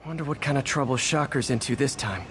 Wonder what kind of trouble Shocker's into this time.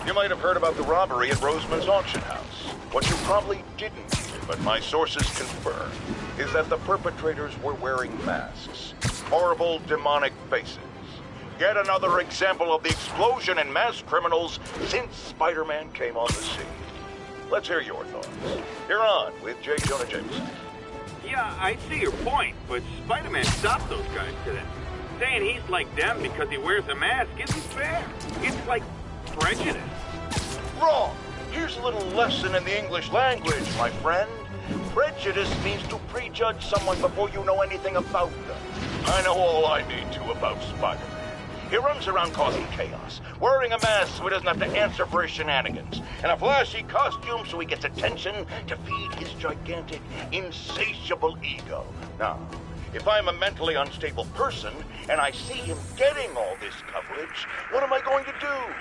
You might have heard about the robbery at Roseman's auction house. What you probably didn't hear, but my sources confirm, is that the perpetrators were wearing masks. Horrible, demonic faces. Yet another example of the explosion in mass criminals since Spider-Man came on the scene. Let's hear your thoughts. You're on with J. Jonah Jameson. Yeah, I see your point, but Spider-Man stopped those guys today. Saying he's like them because he wears a mask isn't fair. It's like prejudice. Wrong! Here's a little lesson in the English language, my friend. Prejudice means to prejudge someone before you know anything about them. I know all I need to about Spider-Man. He runs around causing chaos, wearing a mask so he doesn't have to answer for his shenanigans, and a flashy costume so he gets attention to feed his gigantic, insatiable ego. Now, if I'm a mentally unstable person and I see him getting all this coverage, what am I going to do?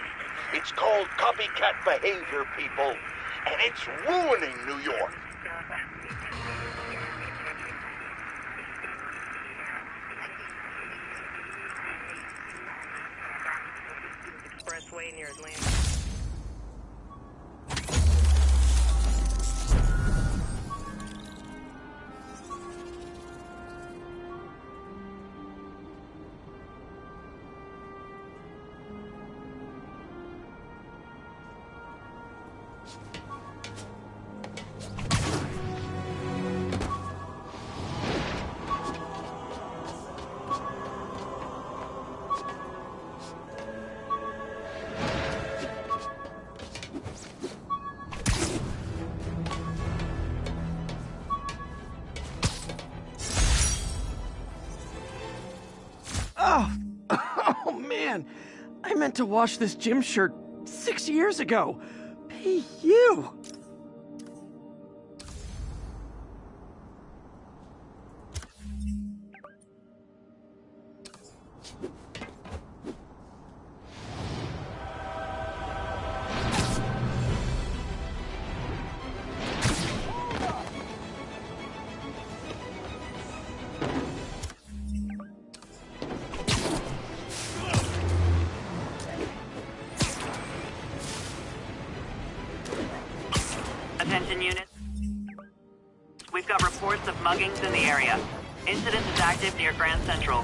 It's called copycat behavior, people, and it's ruining New York. Expressway near Atlanta. Oh man, I meant to wash this gym shirt 6 years ago. Hey, you! Attention units. We've got reports of muggings in the area. Incident is active near Grand Central.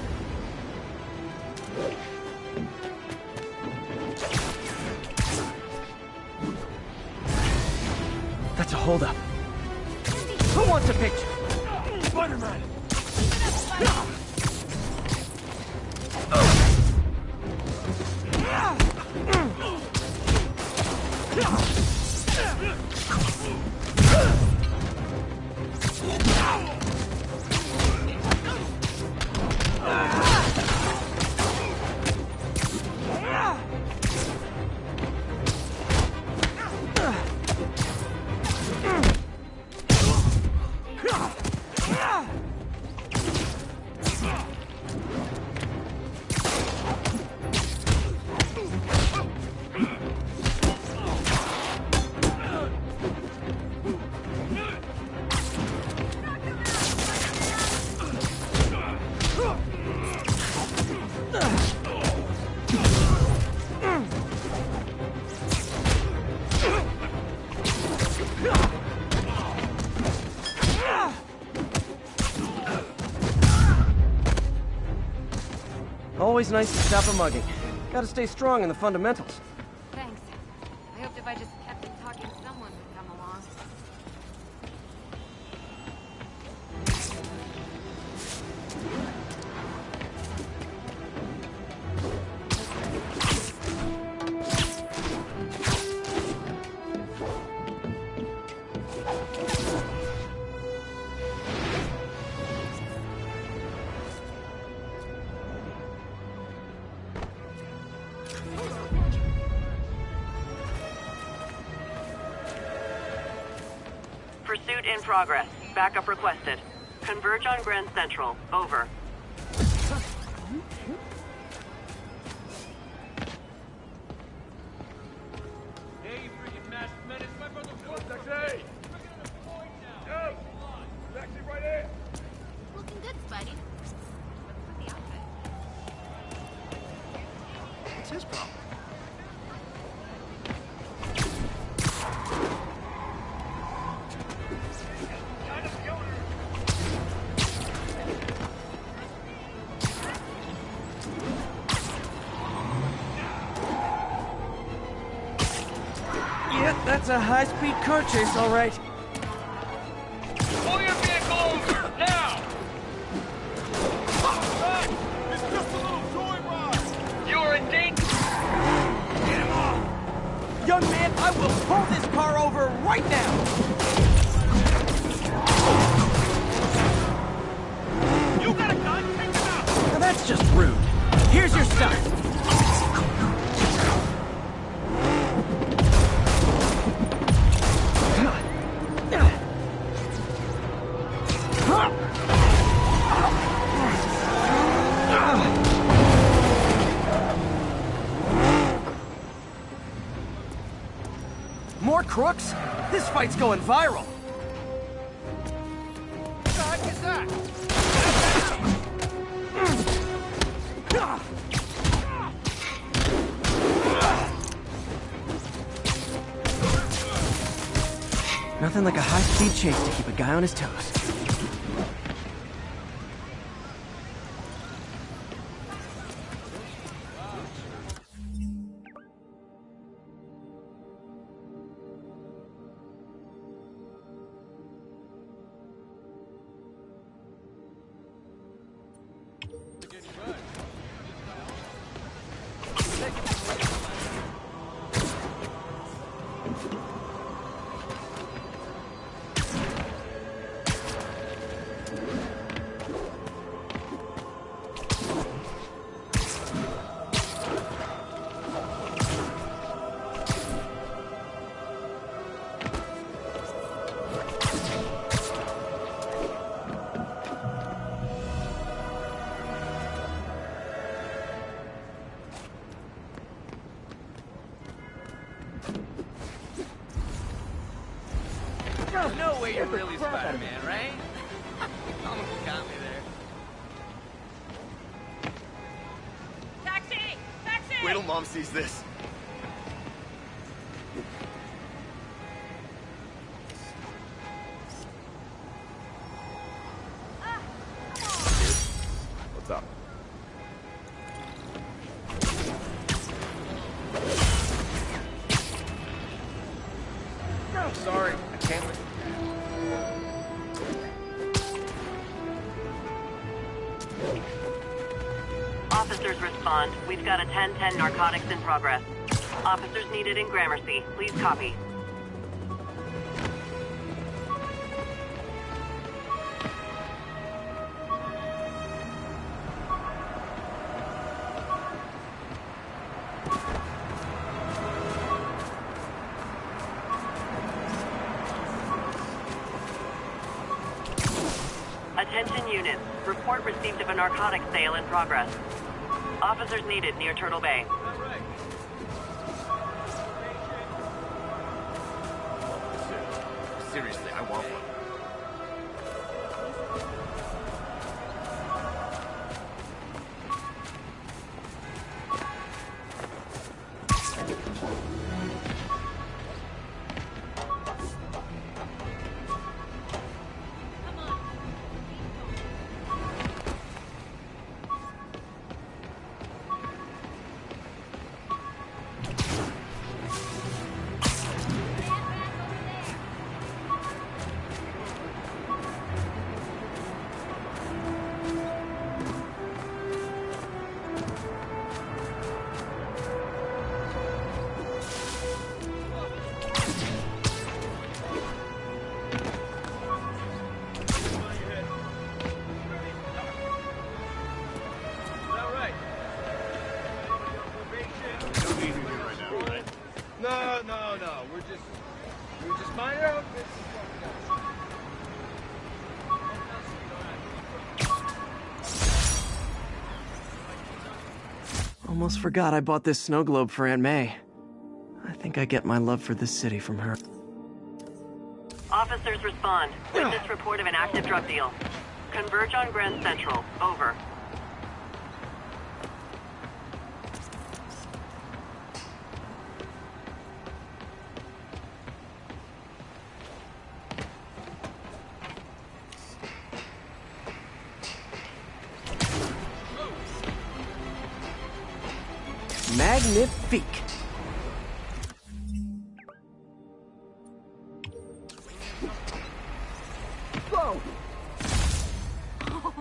That's a holdup. Who wants a picture? Spider-Man! Always nice to stop a mugging. Gotta stay strong in the fundamentals. Thanks. I hoped if I just kept him talking, someone would come along. Pursuit in progress. Backup requested. Converge on Grand Central. Over. Hey, you freaking masked menace, my brother was taxi! Yo! Taxi right here! Looking good, Spidey. What's with the outfit? What's his problem? Yeah, that's a high-speed car chase, all right. Pull your vehicle over, now! Stop! It's just a little joyride! You're in danger! Get him off! Young man, I will pull this car over right now! You got a gun? Take him out! Now that's just rude. Here's your stuff. More crooks? This fight's going viral. What the heck is that? Nothing like a high-speed chase to keep a guy on his toes. There's no way you're really Spider-Man, right? Comic book got me there. Taxi! Taxi! Wait till Mom sees this. Sorry, I can't. Officers respond. We've got a 10-10 narcotics in progress. Officers needed in Gramercy. Please copy. Attention units. Report received of a narcotics sale in progress. Officers needed near Turtle Bay. Seriously, I want one. No. We're just minding our own business. Almost forgot I bought this snow globe for Aunt May. I think I get my love for this city from her. Officers respond. Witness report of an active drug deal. Converge on Grand Central. Over. Magnifique. Whoa! Oh,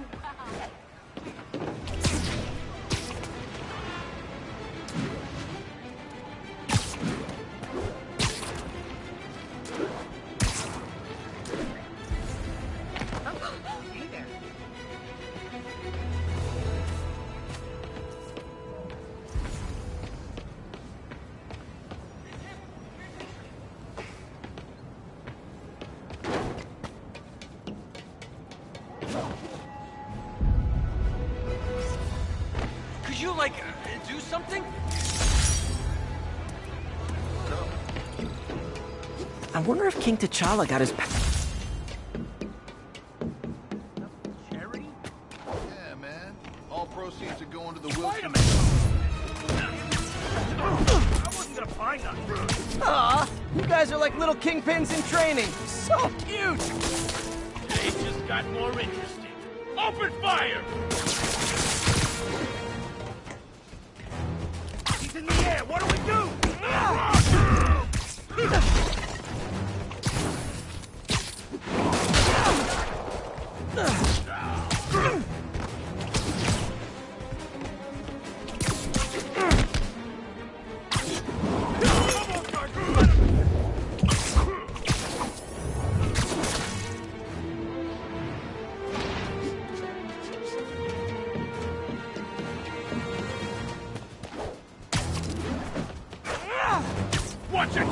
wow. Hey there. Could you, like, do something? I wonder if King T'Challa got his... Charity? Yeah, man. All proceeds are going to the Wait a Wilson. minute! I wasn't gonna buy nothing. Aw, you guys are like little kingpins in training. So cute! They just got more interesting. Open fire! He's in the air. What do we do? Watch it!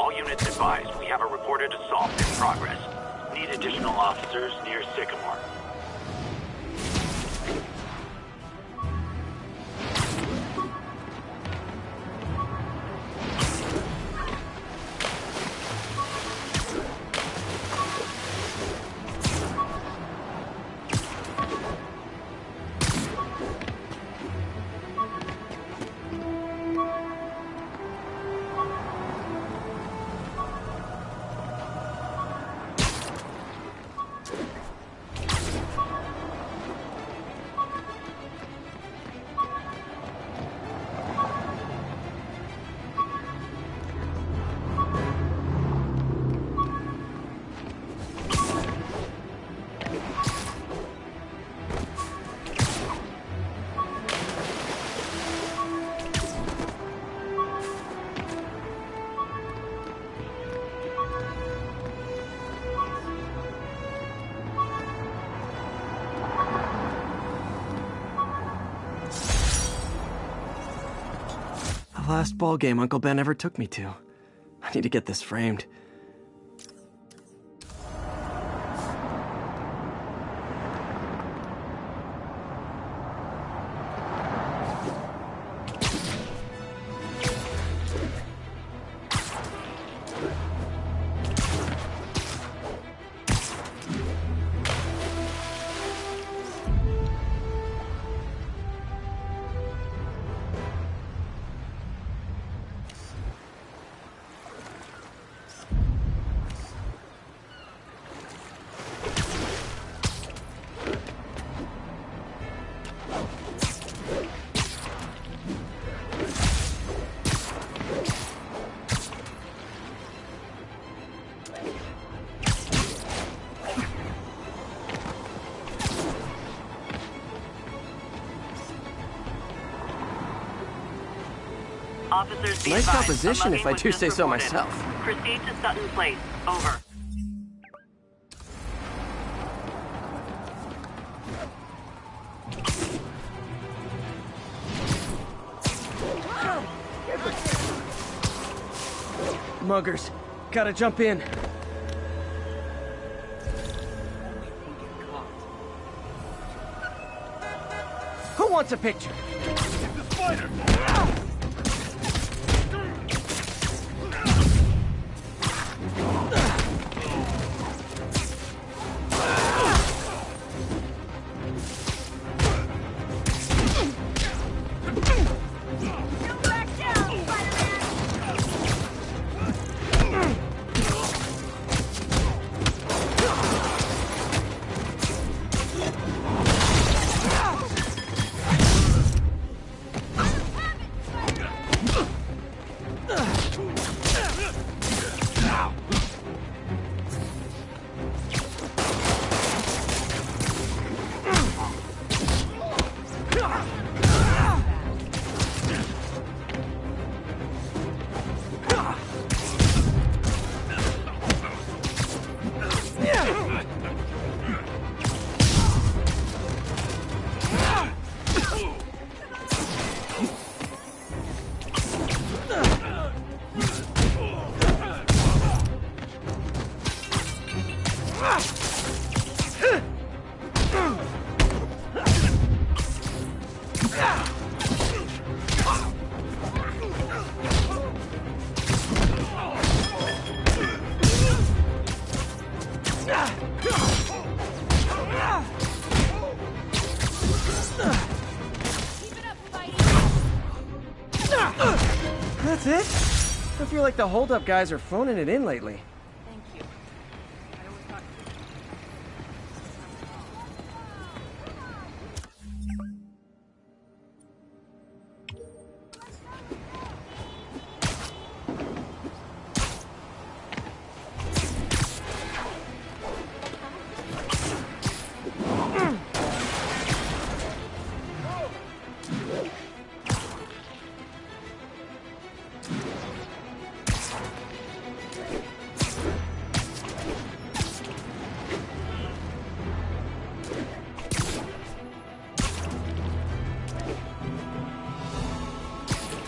All units advised, we have a reported assault in progress. Need additional officers near Sycamore. Last ball game Uncle Ben ever took me to. I need to get this framed. Officers be Nice advised, composition, a if I mugging do was say just so reported. myself. Proceed to Sutton Place. Over. Muggers, gotta jump in. Who wants a picture? The spider! That's it? I feel like the hold-up guys are phoning it in lately. Thank you. I always thought...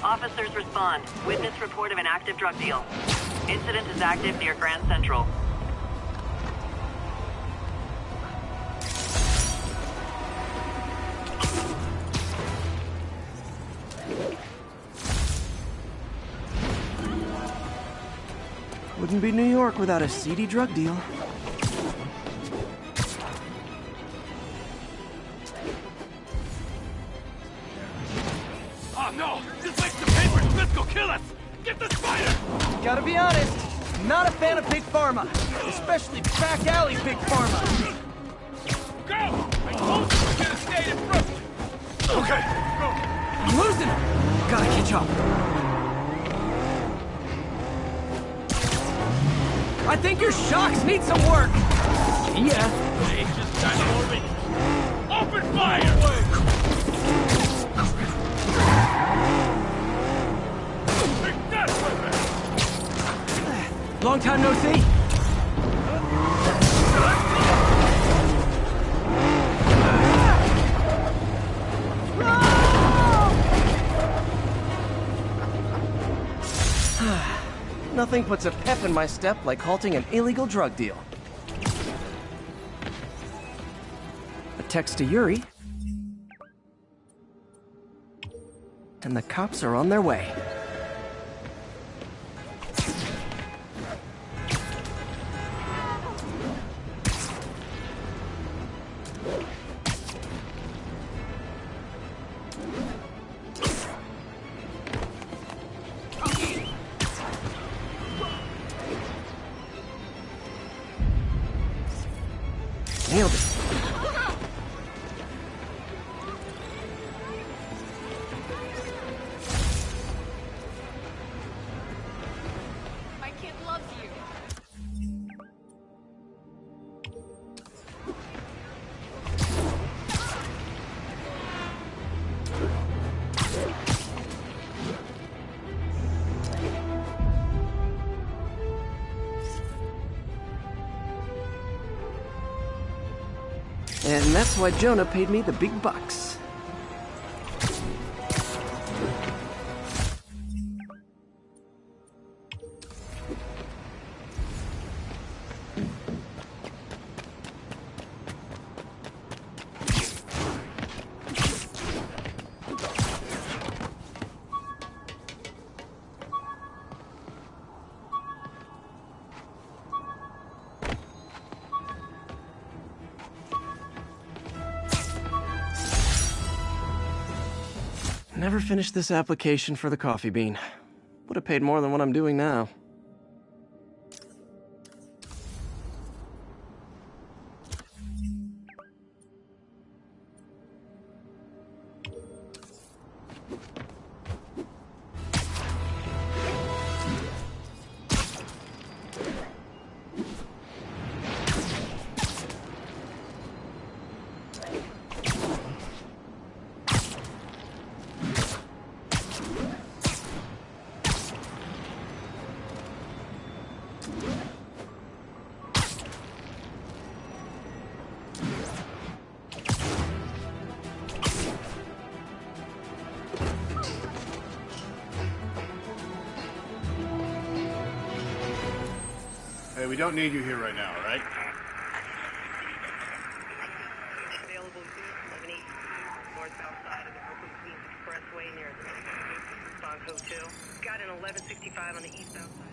Officers respond. Witness report of an active drug deal. Incident is active near Grand Central. Wouldn't be New York without a seedy drug deal. Oh no! This makes the papers! Let's go kill us! Get the spider! Gotta be honest, not a fan of Big Pharma. Especially back alley Big Pharma. Go! I told you we should have stayed in front! Okay, go! I'm losing him! Gotta catch up. I think your shocks need some work. Yeah. Hey, just kind of orange. Open fire! Long time no see. Nothing puts a pep in my step like halting an illegal drug deal. A text to Yuri. And the cops are on their way. Nailed it. My kid loves you. And that's why Jonah paid me the big bucks. Never finished this application for the coffee bean. Would have paid more than what I'm doing now. Hey, we don't need you here right now, all right? Available 278 north-south side of the Brooklyn Queens Expressway near the Response Hotel. Got an 1165 on the eastbound side.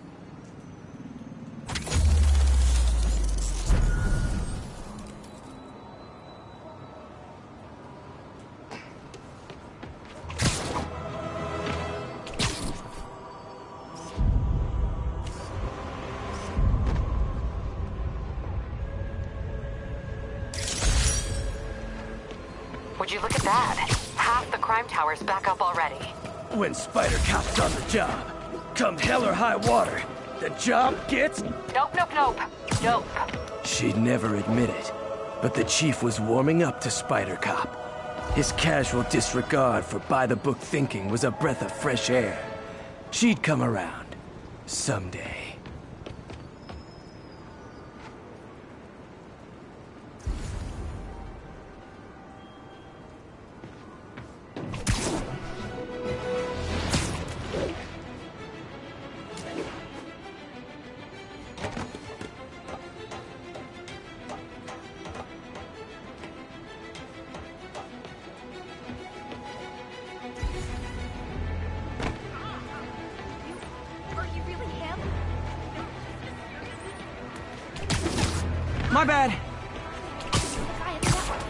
Would you look at that? Half the crime tower's back up already. When Spider Cop's on the job, come hell or high water, the job gets... Nope. She'd never admit it, but the chief was warming up to Spider Cop. His casual disregard for by-the-book thinking was a breath of fresh air. She'd come around. Someday. he really him? My bad. Guy at the network.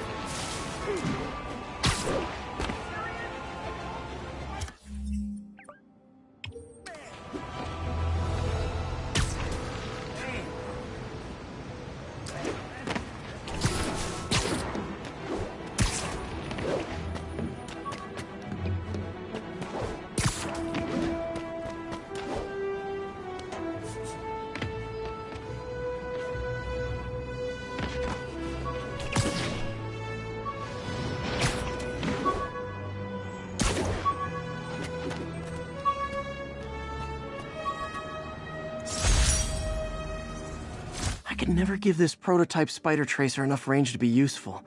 I could never give this prototype spider tracer enough range to be useful,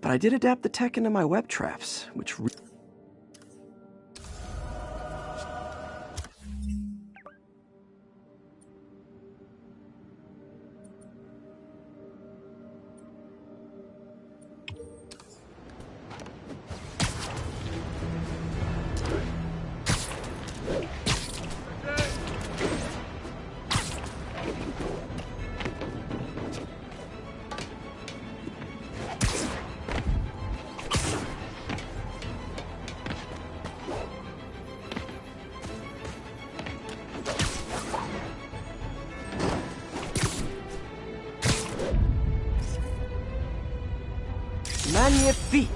but I did adapt the tech into my web traps, which... Magnifique!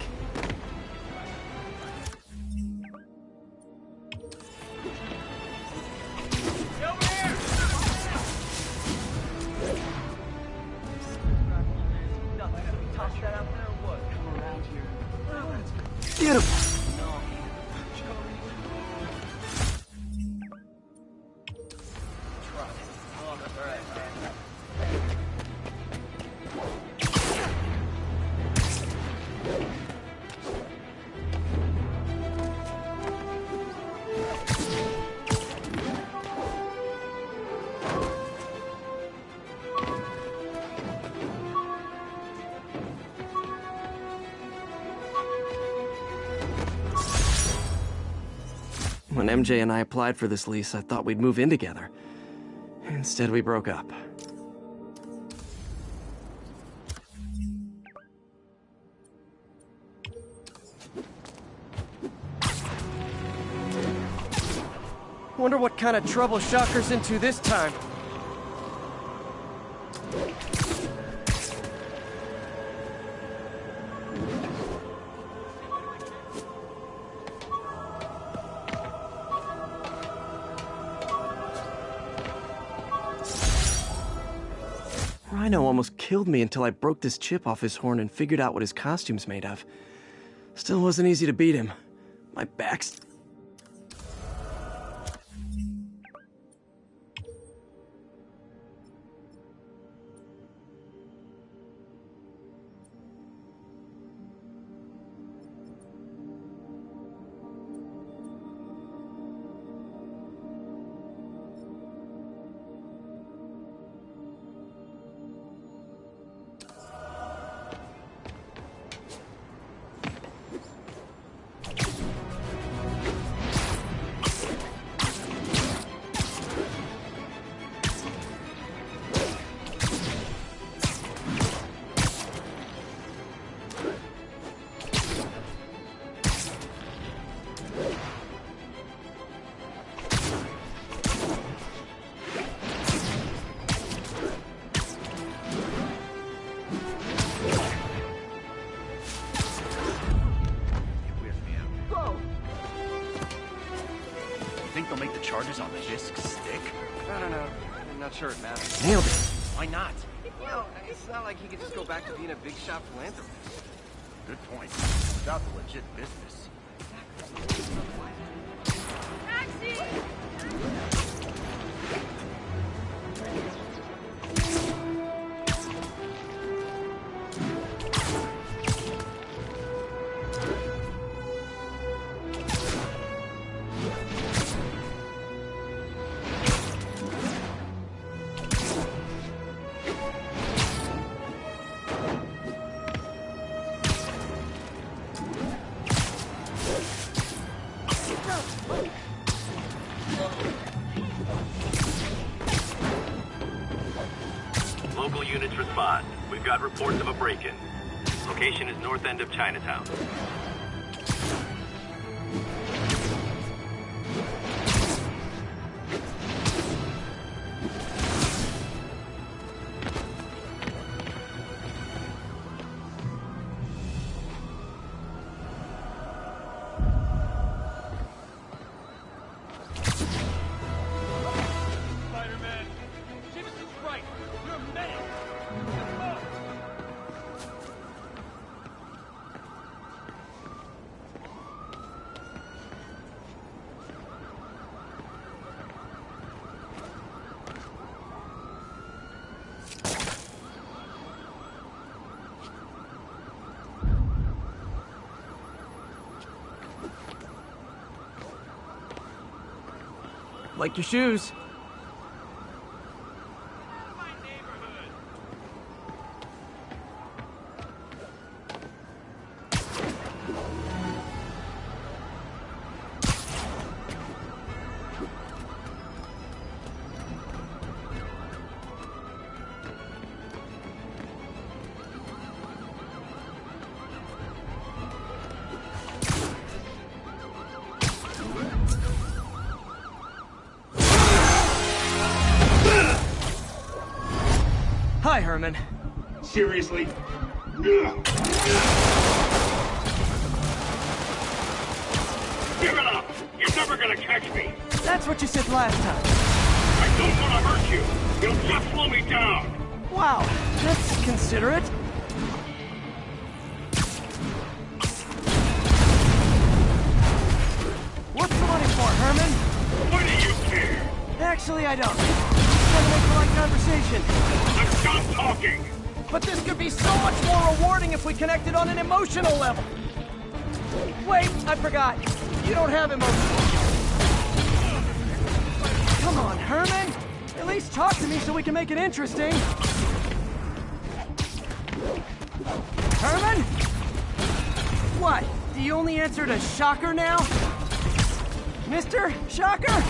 Beautiful! When MJ and I applied for this lease, I thought we'd move in together. Instead, we broke up. Wonder what kind of trouble Shocker's into this time. Rhino almost killed me until I broke this chip off his horn and figured out what his costume's made of. Still wasn't easy to beat him. My back's... Think they'll make the charges on the disc stick? I don't know. I'm not sure it matters. Nailed it. Why not? Well, it's not like he could just go back to being a big shot philanthropist. Good point. Without the legit business. local units respond. We've got reports of a break-in. Location is north end of Chinatown. Spider-Man! Jameson's right! You're a menace! Like your shoes. Hi, Herman. Seriously? Give it up! You're never gonna catch me! That's what you said last time. I don't want to hurt you! You'll just slow me down! Wow, that's considerate. What's the money for, Herman? What do you care? Actually, I don't. Just trying to make polite conversation. I'm done talking! But this could be so much more rewarding if we connected on an emotional level. Wait, I forgot. You don't have emotions. Come on, Herman. At least talk to me so we can make it interesting. Herman? What? Do you only answer to Shocker now? Mr. Shocker?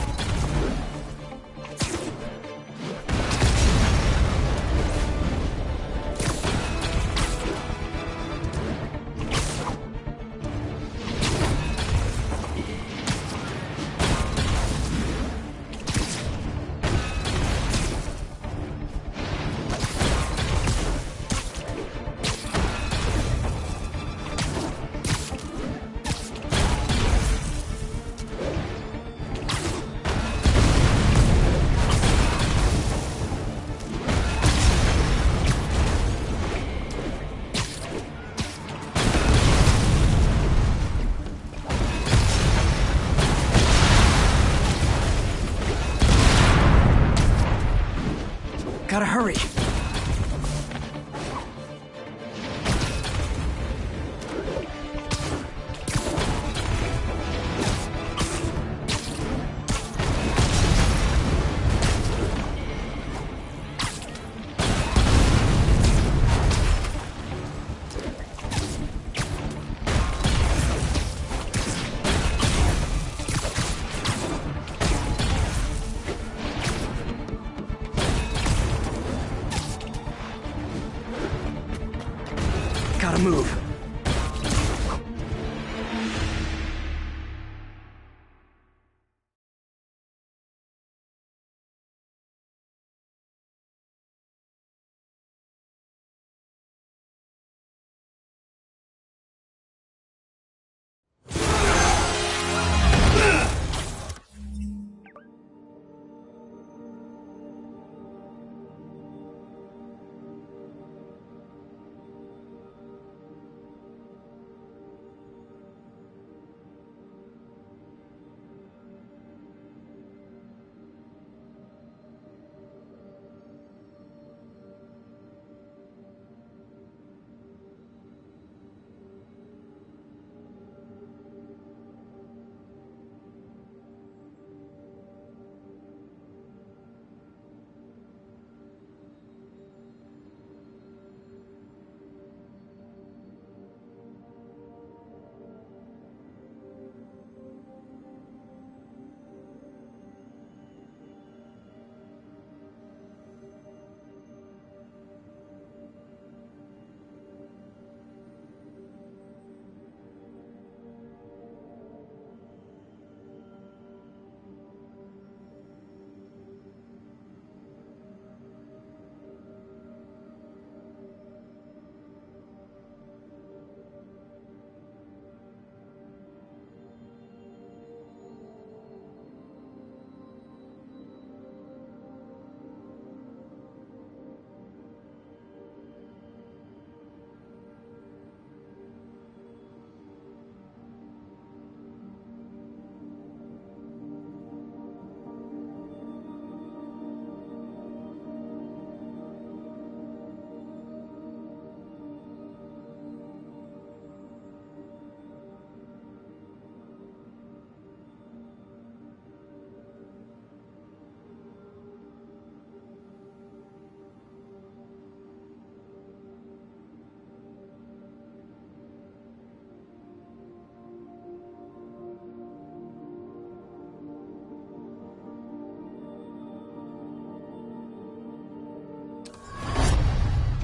Gotta hurry. Gotta move.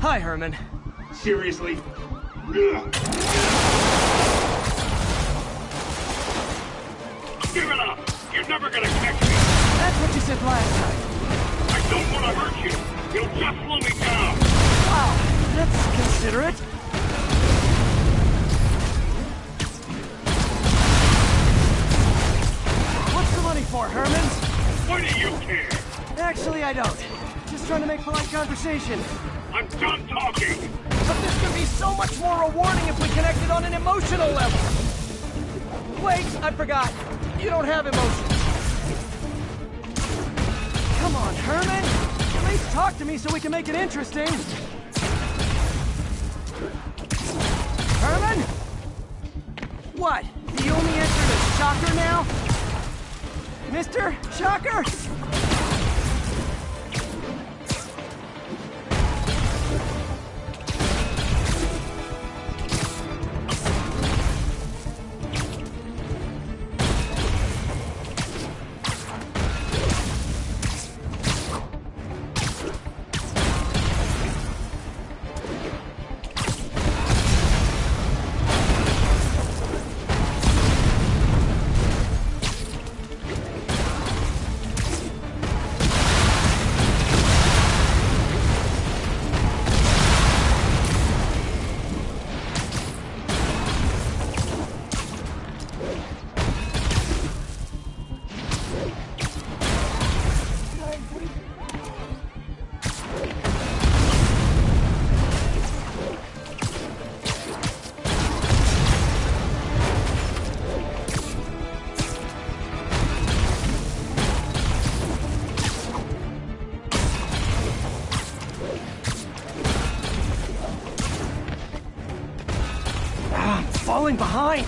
Hi, Herman. Seriously? Give it up! You're never gonna catch me! That's what you said last time. I don't want to hurt you! You'll just slow me down! Wow, that's considerate. What's the money for, Herman? Why do you care? Actually, I don't. Just trying to make polite conversation. I'm done talking! But this could be so much more rewarding if we connected on an emotional level. Wait, I forgot. You don't have emotions. Come on, Herman. At least talk to me so we can make it interesting. Herman? What? The only answer to Shocker now? Mr. Shocker? Falling behind!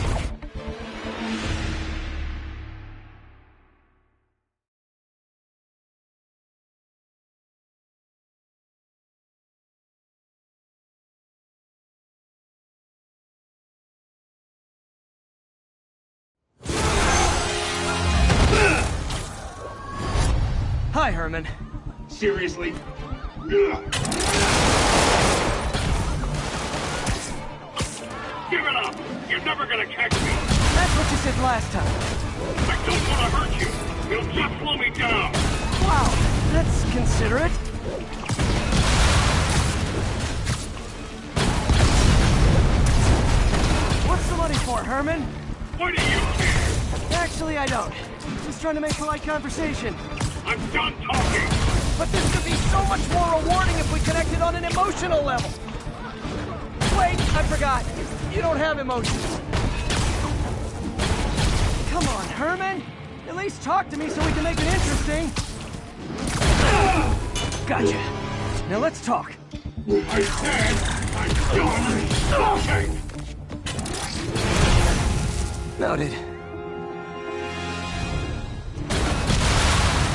Hi, Herman. Seriously? Give it up! You're never gonna catch me! That's what you said last time. I don't want to hurt you! You'll just slow me down! Wow, that's considerate. What's the money for, Herman? Why do you care? Actually, I don't. Just trying to make polite conversation. I'm done talking! But this could be so much more rewarding if we connected on an emotional level. Wait, I forgot. You don't have emotions. Come on, Herman. At least talk to me so we can make it interesting. Gotcha. Now let's talk. I said I'm done talking! Noted.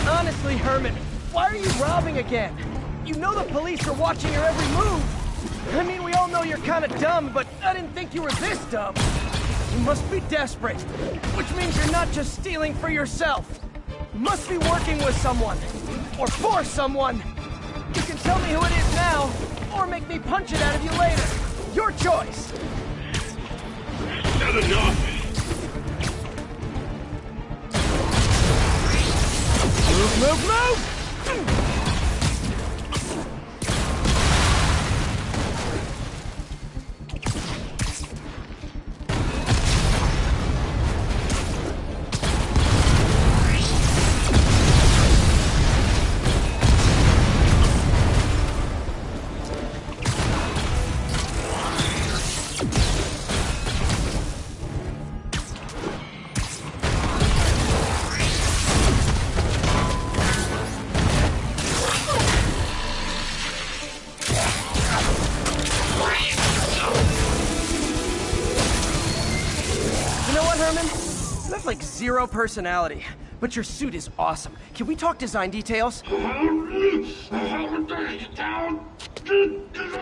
Honestly, Herman, why are you robbing again? You know the police are watching your every move. I mean, we all know you're kind of dumb, but I didn't think you were this dumb. You must be desperate, which means you're not just stealing for yourself. You must be working with someone, or for someone. You can tell me who it is now, or make me punch it out of you later. Your choice. Not enough! Move! Like zero personality, but your suit is awesome. Can we talk design details?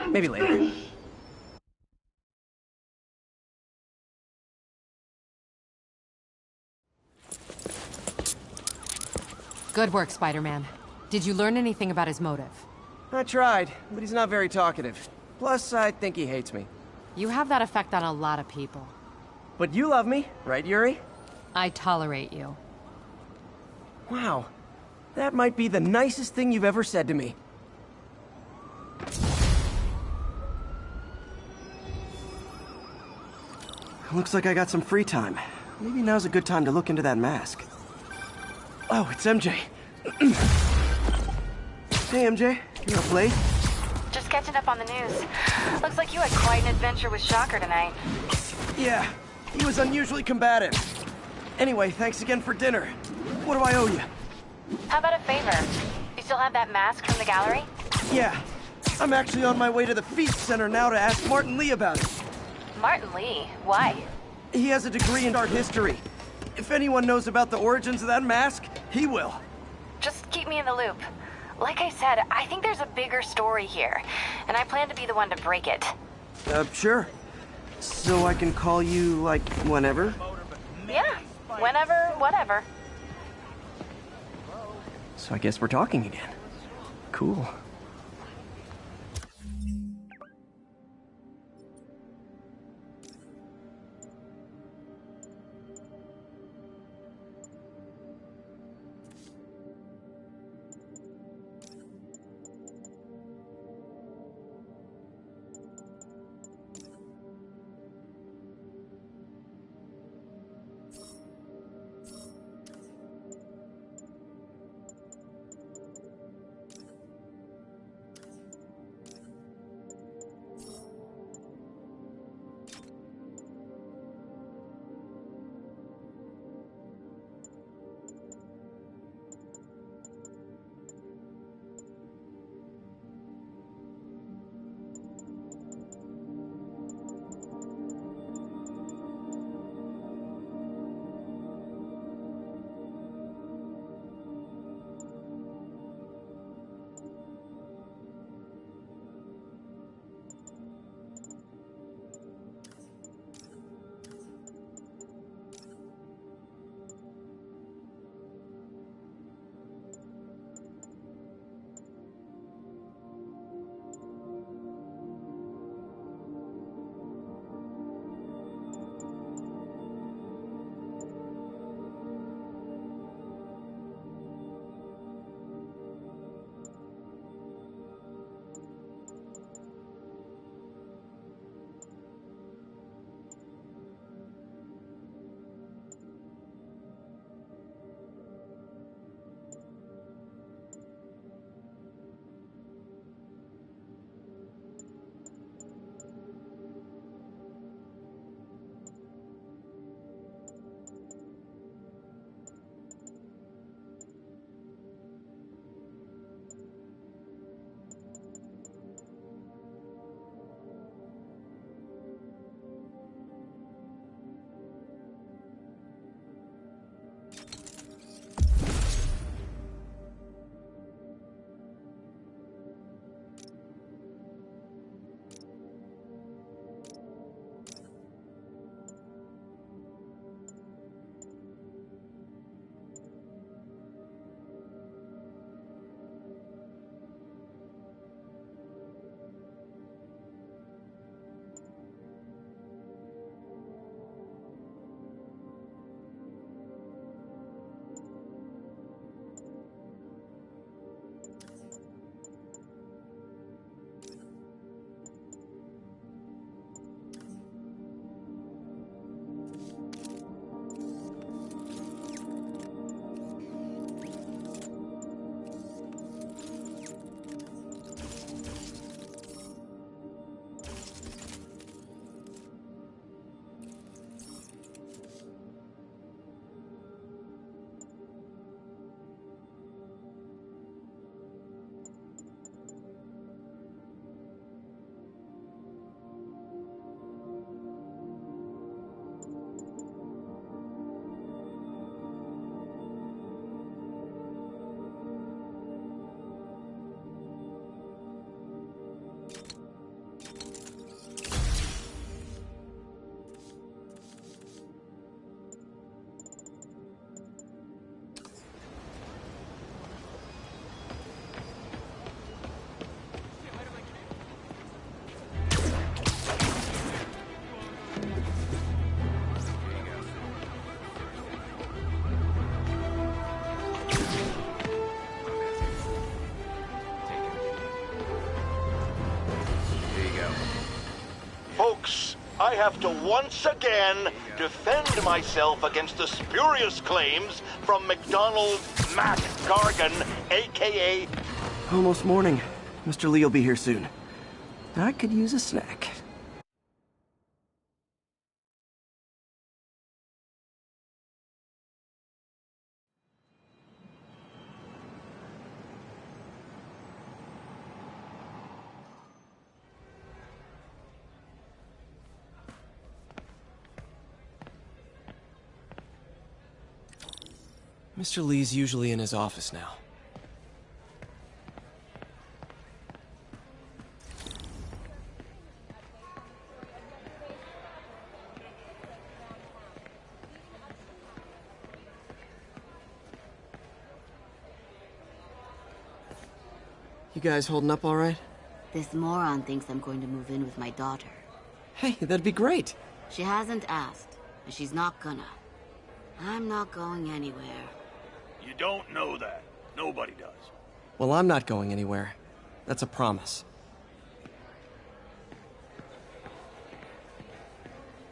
Maybe later. Good work, Spider-Man. Did you learn anything about his motive? I tried, but he's not very talkative. Plus, I think he hates me. You have that effect on a lot of people. But you love me, right, Yuri? I tolerate you. Wow. That might be the nicest thing you've ever said to me. Looks like I got some free time. Maybe now's a good time to look into that mask. Oh, it's MJ. Hey, MJ. You're up late? Just catching up on the news. Looks like you had quite an adventure with Shocker tonight. Yeah, he was unusually combative. Anyway, thanks again for dinner. What do I owe you? How about a favor? You still have that mask from the gallery? Yeah. I'm actually on my way to the Feast Center now to ask Martin Lee about it. Martin Lee? Why? He has a degree in art history. If anyone knows about the origins of that mask, he will. Just keep me in the loop. Like I said, I think there's a bigger story here, and I plan to be the one to break it. Sure. So I can call you, like, whenever? Yeah, whenever, whatever. So I guess we're talking again. Cool. I have to once again defend myself against the spurious claims from McDonald Mac Gargan, a.k.a. Almost morning. Mr. Lee will be here soon. I could use a snack. Mr. Lee's usually in his office now. You guys holding up all right? This moron thinks I'm going to move in with my daughter. Hey, that'd be great. She hasn't asked, and she's not gonna. I'm not going anywhere. You don't know that. Nobody does. Well, I'm not going anywhere. That's a promise.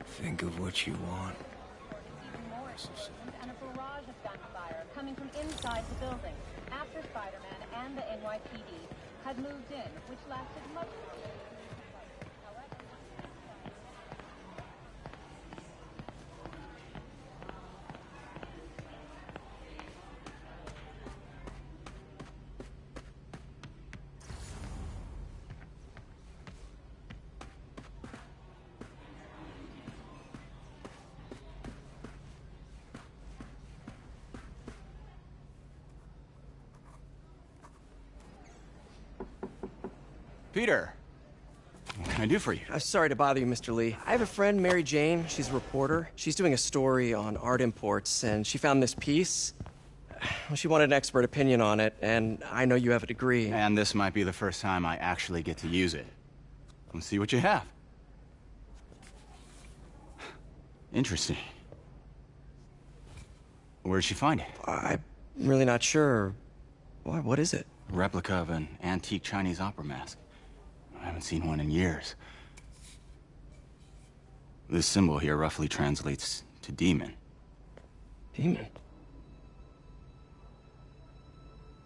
Think of what you want. And a barrage of gunfire coming from inside the building after Spider-Man and the NYPD had moved in, which lasted much longer. Peter, what can I do for you? Sorry to bother you, Mr. Lee. I have a friend, Mary Jane. She's a reporter. She's doing a story on art imports, and she found this piece. Well, she wanted an expert opinion on it, and I know you have a degree. And this might be the first time I actually get to use it. Let's see what you have. Interesting. Where did she find it? I'm really not sure. What is it? A replica of an antique Chinese opera mask. I haven't seen one in years. This symbol here roughly translates to demon. Demon?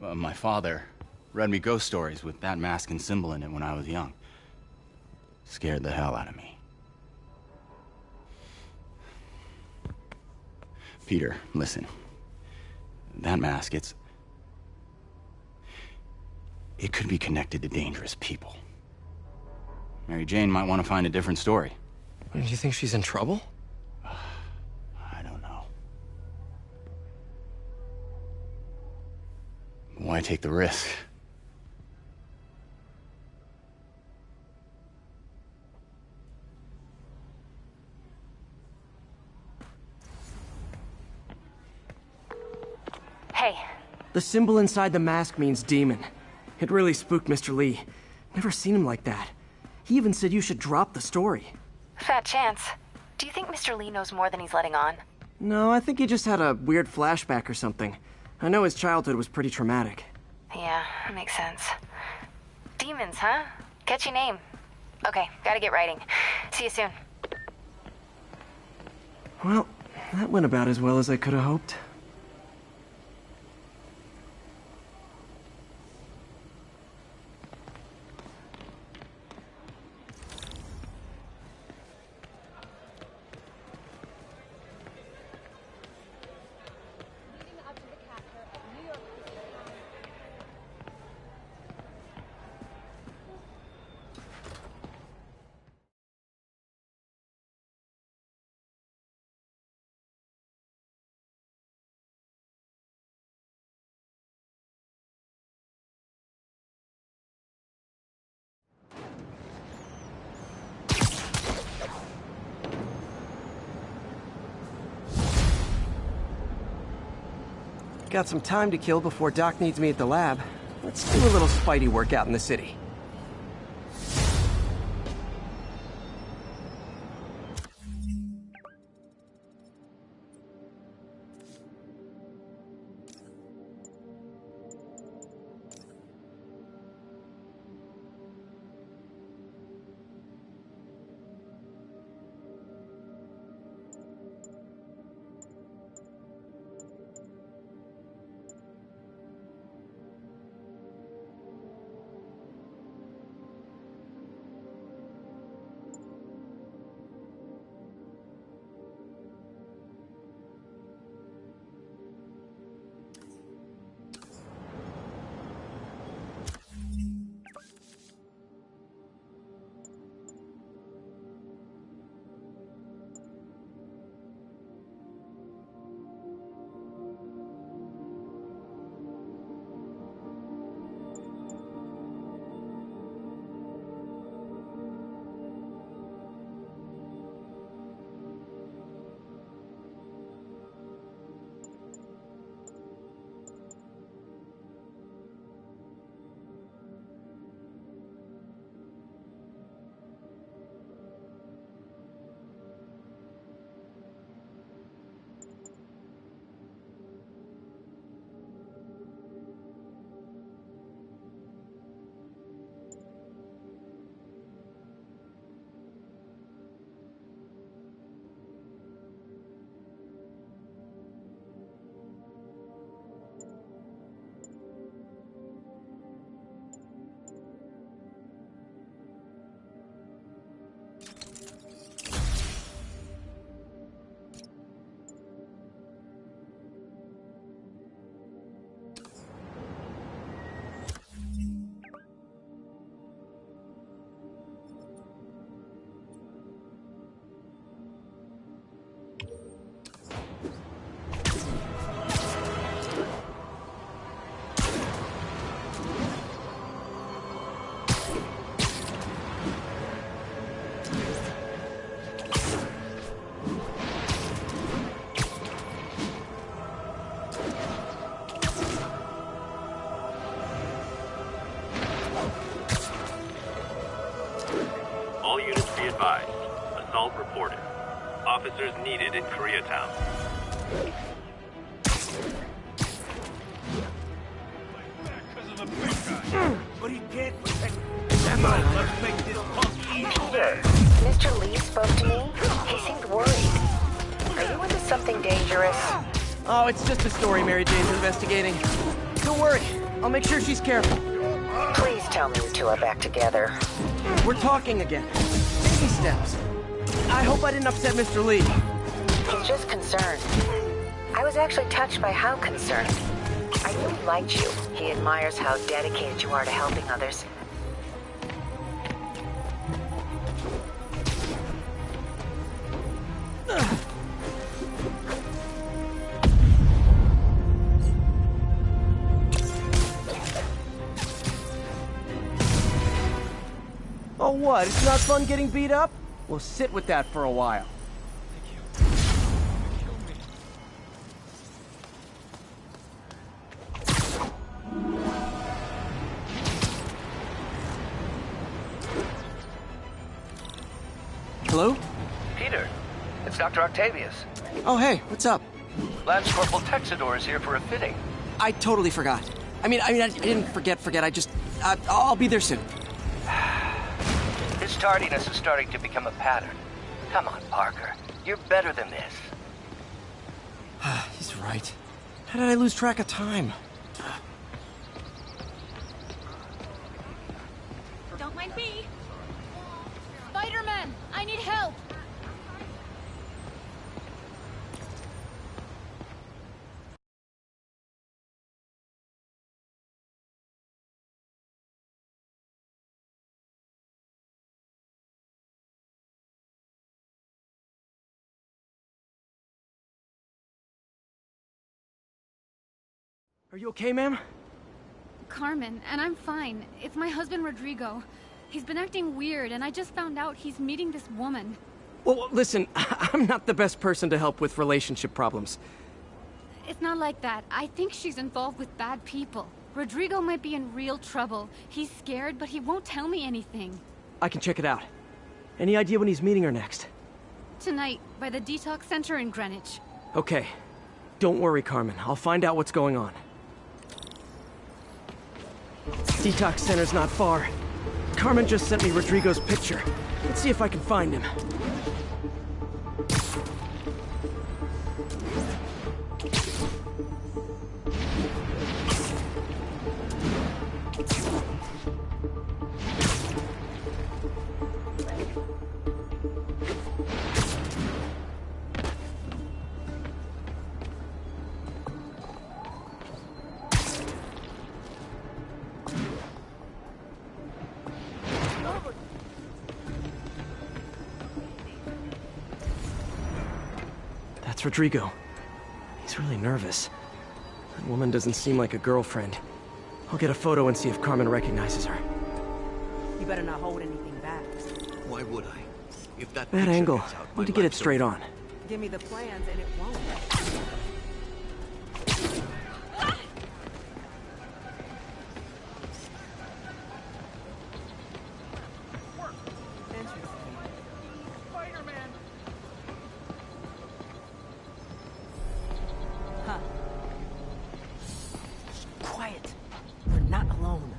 My father read me ghost stories with that mask and symbol in it when I was young. Scared the hell out of me. Peter, listen. That mask, it could be connected to dangerous people. Mary Jane might want to find a different story. Do you think she's in trouble? I don't know. Why take the risk? Hey. The symbol inside the mask means demon. It really spooked Mr. Lee. Never seen him like that. He even said you should drop the story. Fat chance. Do you think Mr. Lee knows more than he's letting on? No, I think he just had a weird flashback or something. I know his childhood was pretty traumatic. Yeah, makes sense. Demons, huh? Catchy name. Okay, gotta get writing. See you soon. Well, that went about as well as I could have hoped. Got some time to kill before Doc needs me at the lab. Let's do a little Spidey work out in the city. assault reported. Officers needed in Koreatown. But he can't protect. Come on, let's make this punk easy. Peter, Mr. Lee spoke to me. He seemed worried. Are you into something dangerous? Oh, it's just a story Mary Jane's investigating. Don't worry, I'll make sure she's careful. Please tell me you two are back together. We're talking again. Baby steps. I hope I didn't upset Mr. Lee. He's just concerned. I was actually touched by how concerned. I knew he liked you. He admires how dedicated you are to helping others. Oh, what? It's not fun getting beat up? We'll sit with that for a while. Hello? Peter, it's Dr. Octavius. Oh, hey, what's up? Lance Corporal Texador is here for a fitting. I totally forgot. I didn't forget. I just, I'll be there soon. His tardiness is starting to become a pattern. Come on, Parker. You're better than this. He's right. How did I lose track of time? Don't mind me. Spider-Man, I need help. Are you okay, ma'am? Carmen, and I'm fine. It's my husband, Rodrigo. He's been acting weird, and I just found out he's meeting this woman. Well, listen, I'm not the best person to help with relationship problems. It's not like that. I think she's involved with bad people. Rodrigo might be in real trouble. He's scared, but he won't tell me anything. I can check it out. Any idea when he's meeting her next? Tonight, by the detox center in Greenwich. Okay. Don't worry, Carmen. I'll find out what's going on. Detox center's not far. Carmen just sent me Rodrigo's picture. Let's see if I can find him. That's Rodrigo. He's really nervous. That woman doesn't seem like a girlfriend. I'll get a photo and see if Carmen recognizes her. You better not hold anything back. Why would I? If that Bad angle. Need to get it straight on. Give me the plans and it won't. Quiet. We're not alone.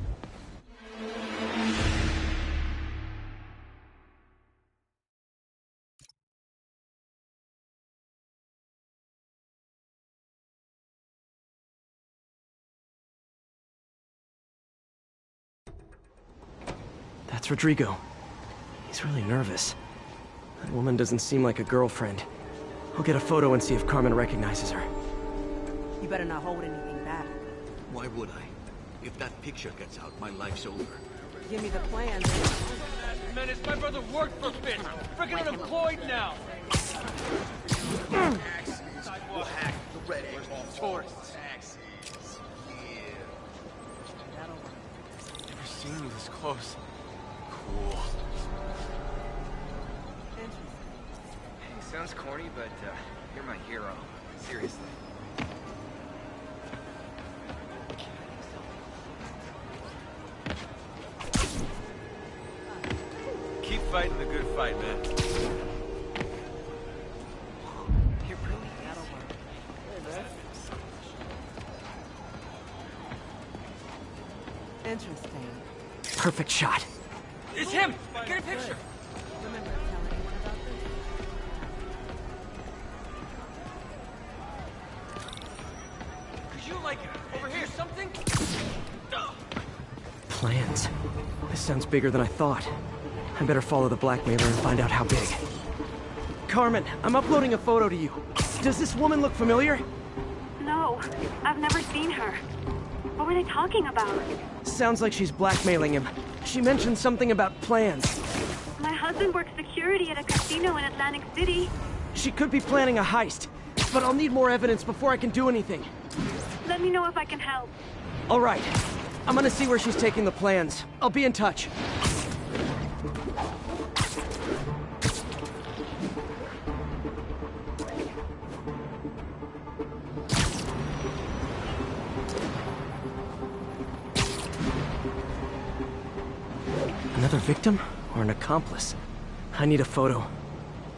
That's Rodrigo. He's really nervous. That woman doesn't seem like a girlfriend. I'll get a photo and see if Carmen recognizes her. You better not hold anything back. Why would I? If that picture gets out, my life's over. Give me the plans. Menace, my brother worked for Fitz. Freaking unemployed now. We'll hack the red egg off tourists. Taxis. Yeah. Never seen you this close. Cool. Hey, sounds corny, but you're my hero. Seriously. Keep fighting the good fight, man. Interesting. Perfect shot. It's him! Get a picture! Remember to tell anyone about this? Could you, like, overhear something? Plans. This sounds bigger than I thought. I better follow the blackmailer and find out how big. Carmen, I'm uploading a photo to you. Does this woman look familiar? No, I've never seen her. What were they talking about? Sounds like she's blackmailing him. She mentioned something about plans. My husband works security at a casino in Atlantic City. She could be planning a heist, but I'll need more evidence before I can do anything. Let me know if I can help. All right. I'm gonna see where she's taking the plans. I'll be in touch. Another victim or an accomplice? I need a photo.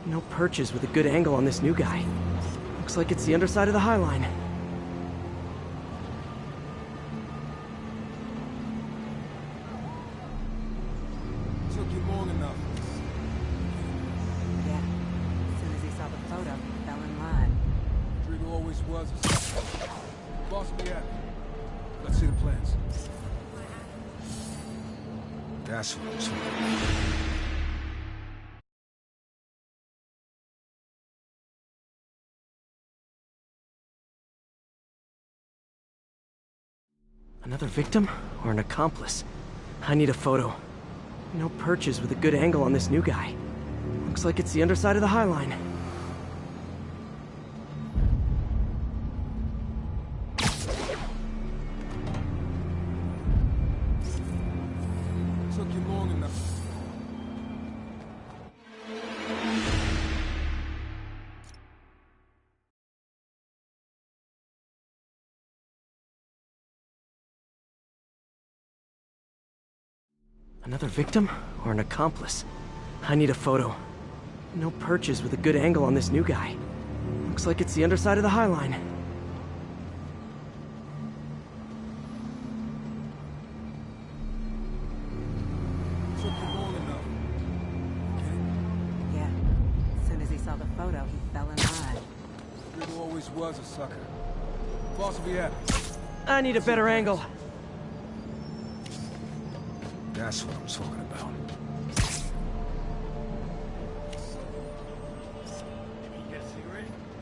No perches with a good angle on this new guy. Looks like it's the underside of the High Line. Took you long enough. Yeah. As soon as he saw the photo, he fell in line. Rodrigo always was a suspect. Boss will be happy. Let's see the plans. That's what I'm talking about. Another victim or an accomplice? I need a photo. No perches with a good angle on this new guy. Looks like it's the underside of the High Line. Took you long enough. Another victim or an accomplice? I need a photo. No perches with a good angle on this new guy. Looks like it's the underside of the High Line. Took you long enough. Yeah. As soon as he saw the photo, he fell in line. Rodrigo always was a sucker. Boss will be happy. I need a better angle. That's what I'm talking about.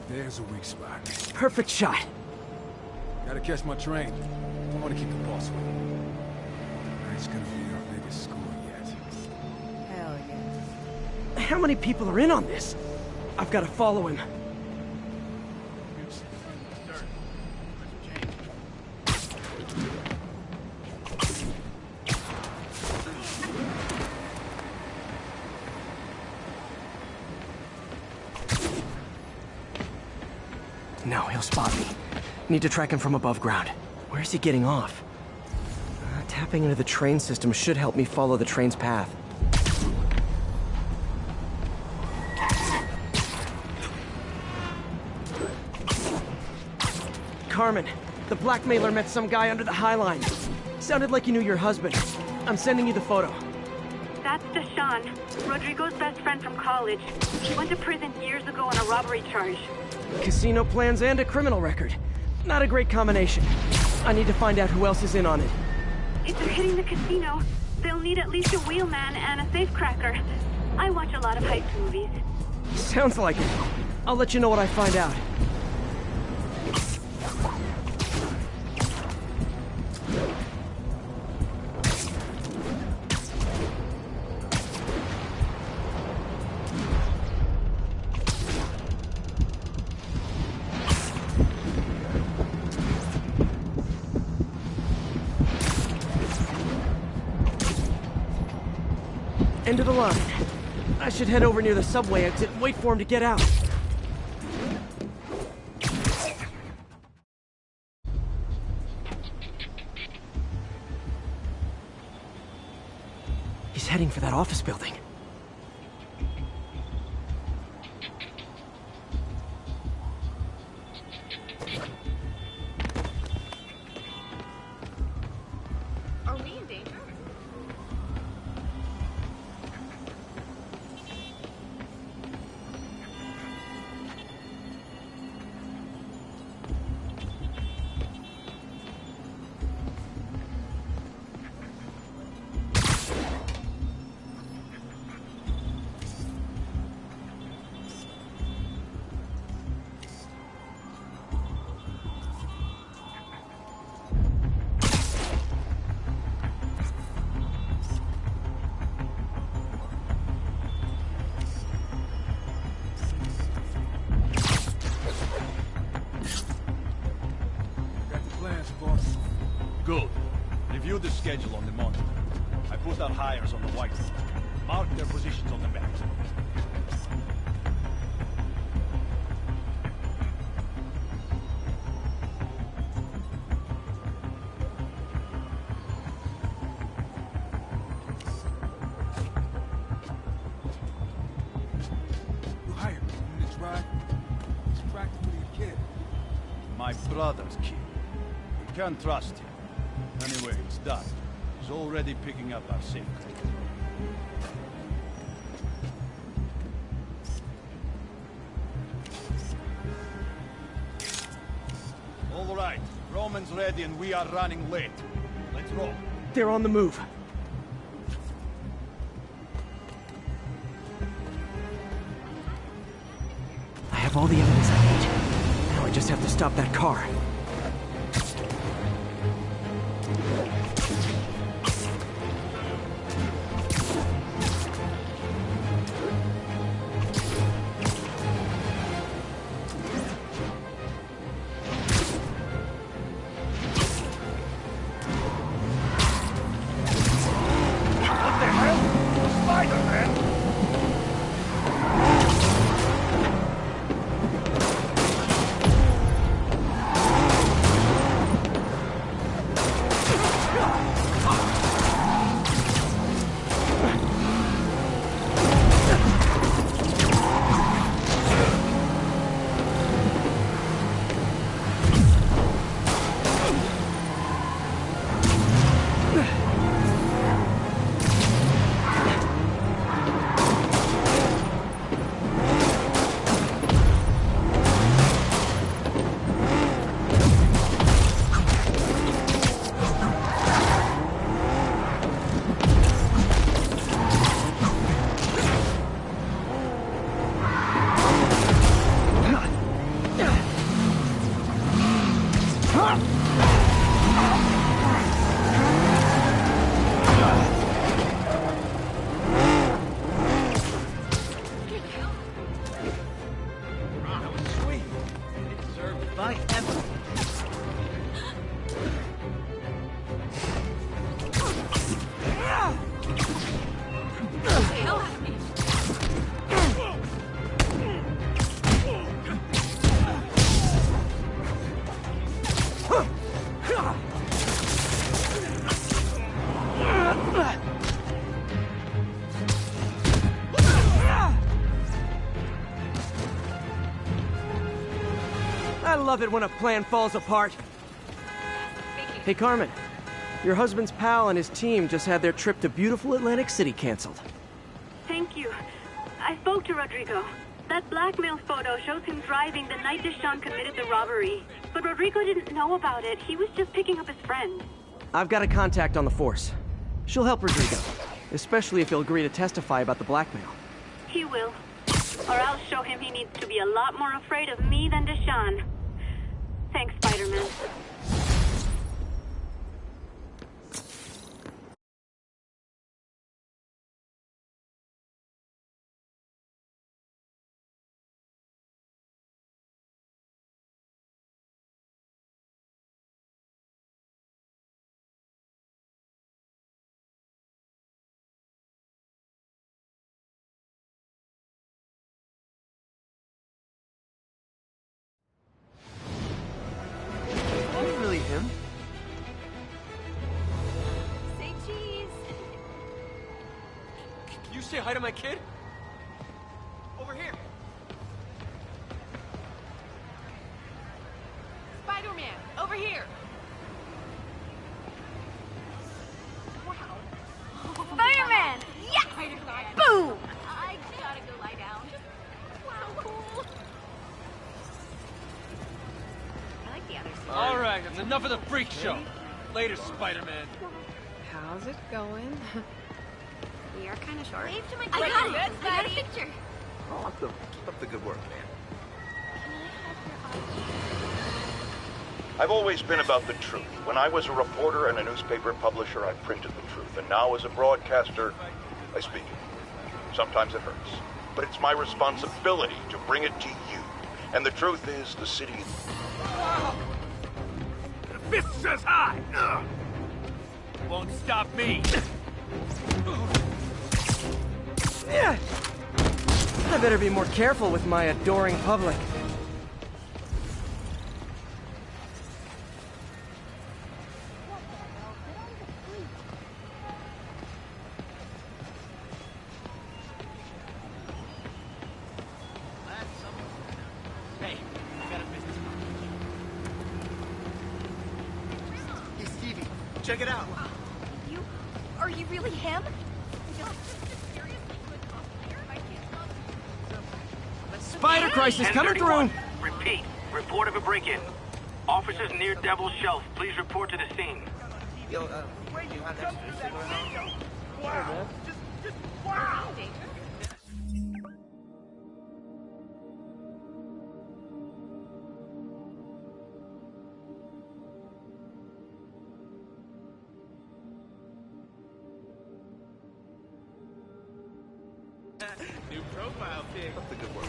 There's a weak spot. Perfect shot. Gotta catch my train. I want to keep the boss with me. Tonight's gonna be our biggest score yet. Hell yeah. How many people are in on this? I've got to follow him. No, he'll spot me. Need to track him from above ground. Where's he getting off? Tapping into the train system should help me follow the train's path. Carmen, the blackmailer met some guy under the High Line. Sounded like he knew your husband. I'm sending you the photo. That's Deshaun, Rodrigo's best friend from college. He went to prison years ago on a robbery charge. Casino plans and a criminal record. Not a great combination. I need to find out who else is in on it. If they're hitting the casino, they'll need at least a wheelman and a safecracker. I watch a lot of heist movies. Sounds like it. I'll let you know what I find out. End of the line. I should head over near the subway exit and wait for him to get out. He's heading for that office building. Are we in danger? the monitor. I put our hires on the whiteboard. Mark their positions on the map. You hired me in this ride? It's practically a kid. My brother's kid. We can't trust him. Anyway, it's done. He's already picking up our safe crack. All right, Roman's ready and we are running late. Let's roll. They're on the move. I have all the evidence I need. Now I just have to stop that car. I love it when a plan falls apart. Hey, Carmen. Your husband's pal and his team just had their trip to beautiful Atlantic City canceled. Thank you. I spoke to Rodrigo. That blackmail photo shows him driving the night Deshawn committed the robbery. But Rodrigo didn't know about it. He was just picking up his friend. I've got a contact on the force. She'll help Rodrigo, especially if he'll agree to testify about the blackmail. He will. Or I'll show him he needs to be a lot more afraid of me than Deshawn. Thanks, Spider-Man. Him? Say cheese. Can you say hi to my kid? Over here. Spider-Man, over here. Wow. Spider-Man! Yes! Boom! I gotta go lie down. Wow, cool. I like the other side. All right, that's enough of the freak show. Later, Spider-Man. How's it going? We are kind of short. Wave to my I got friend. it. I got a picture. Awesome. Keep up the good work, man. I've always been about the truth. When I was a reporter and a newspaper publisher, I printed the truth. And now as a broadcaster, I speak it. Sometimes it hurts. But it's my responsibility to bring it to you. And the truth is, the city... The fist says hi! Won't stop me. I better be more careful with my adoring public. Hey, I got a business card. Hey, Stevie, check it out. Are you really him? Spider crisis coming through! Repeat. Report of a break-in. Officers near Devil's Shelf, please report to the scene. Yo, you have extras? Wow! Just wow! New profile pic. That's a good work.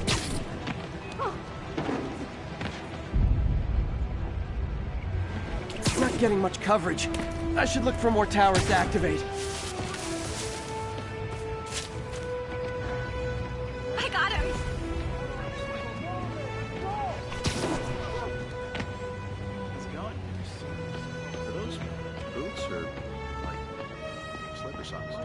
It's not getting much coverage. I should look for more towers to activate. I got him! How's it going? Are those boots or like slipper socks?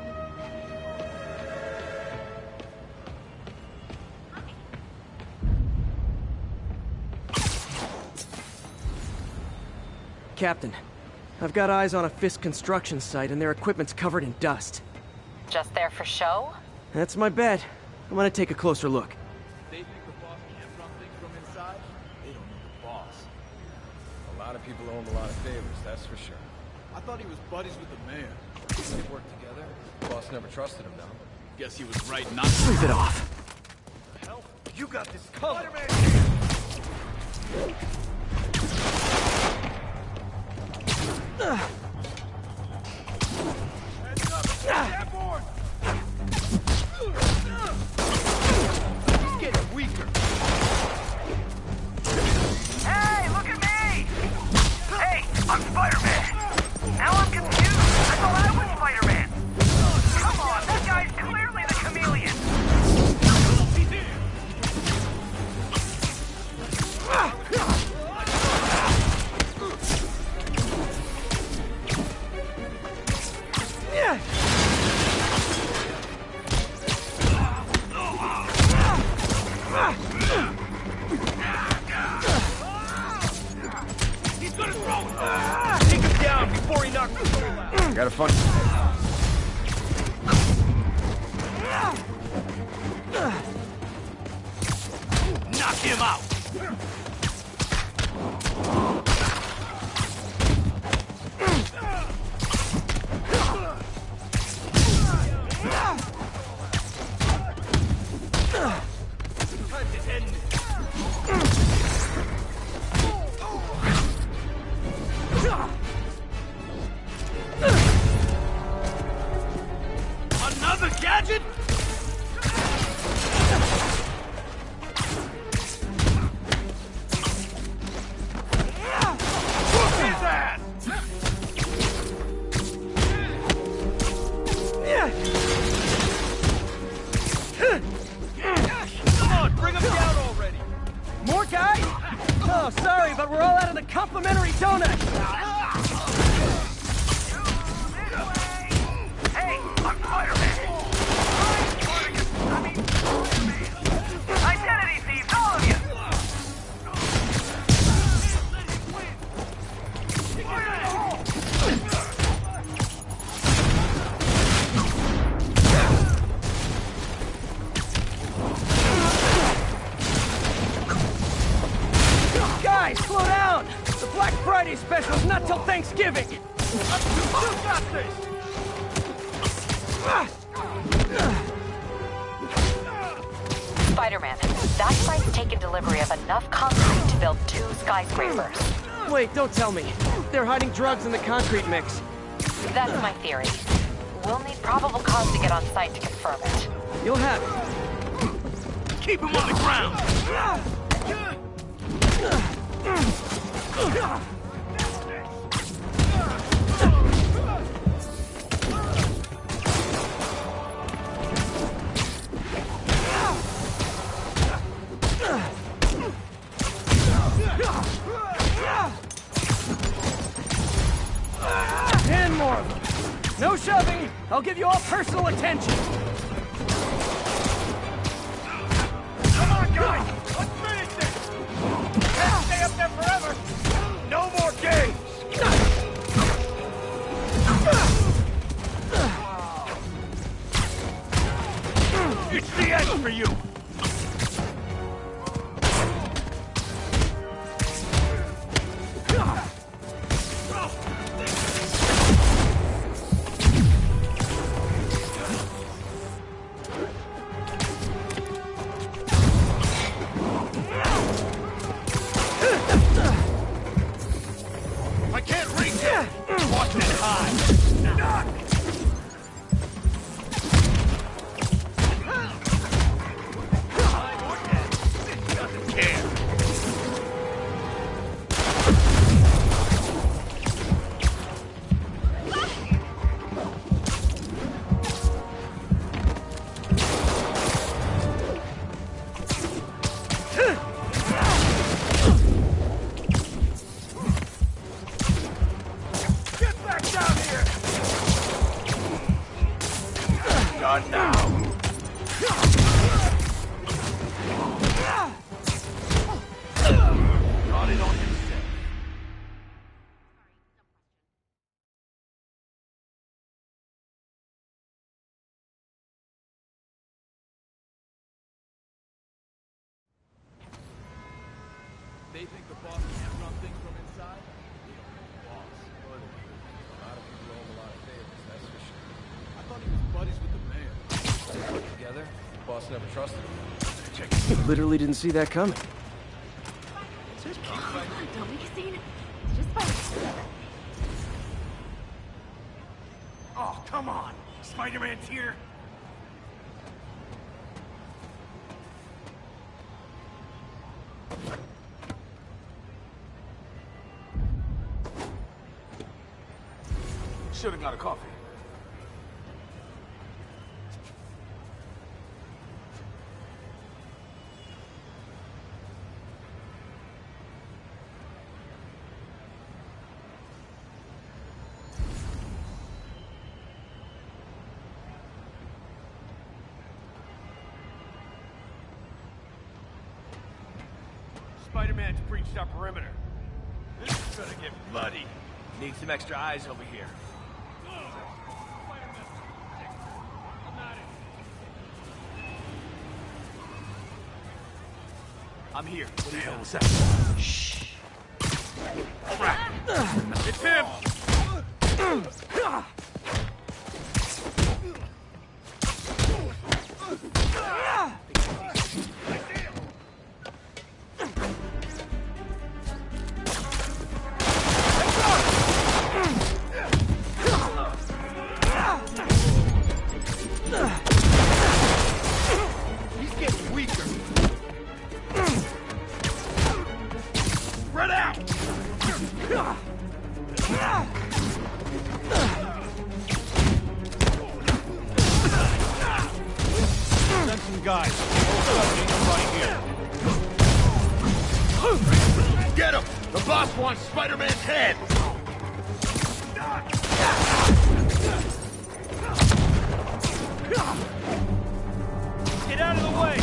Captain, I've got eyes on a Fisk construction site and their equipment's covered in dust. Just there for show? That's my bet. I'm gonna take a closer look. They think the boss can't run things from inside? They don't know the boss. A lot of people owe him a lot of favors, that's for sure. I thought he was buddies with the mayor. They worked together. The boss never trusted him, though. Guess he was right not to. Leave it off. Hell, you got this covered. He's getting weaker. Hey, look at me! Hey, I'm Spider-Man! Now I'm confused. I thought I was Spider-Man. Come on, that guy's clearly the chameleon. He's gonna throw it! Take him down before he knocks the soul out. Got a fun. Knock him out! Time to end it. Another gadget? Whoop his ass! Come on, bring him down already! More guys? Oh, sorry, but we're all out of the complimentary donut. Hey, I'm Spider-Man! Identity thieves, all of you! Guys, slow down! The Black Friday special's not till Thanksgiving! You got this! Spider-Man, that site's taken delivery of enough concrete to build 2 skyscrapers. Wait, don't tell me. They're hiding drugs in the concrete mix. That's my theory. We'll need probable cause to get on site to confirm it. You'll have it. Keep him on the ground! I'll give you all personal attention! Come on, guys! Let's finish this! Can't stay up there forever! No more games! It's the end for you! I can't reach it! Watch it high! Done now. Got it on himself. They think the boss can't run things from inside? They don't know the boss or the people. A lot of people owe him a lot of favors, that's for sure. I thought he was buddies with the mayor. They worked together. The boss never trusted him. Check it. Literally didn't see that coming. Don't make a scene. It's just fun. Oh, come on! Spider-Man's here! Should've got a coffee. Spider-Man's breached our perimeter. This is gonna get bloody. Need some extra eyes over here. I'm here. What the hell was that? Shh. All right. It's him! He's getting weaker. Spread out! Send some guys. Right here. Get him! The boss wants Spider-Man's head! Get out of the way!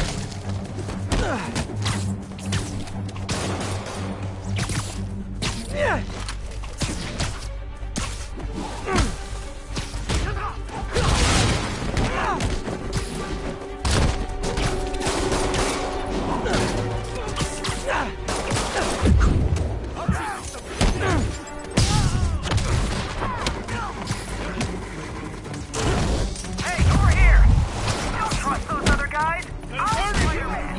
Hey, over here! You don't trust those other guys? I'm Spider-Man!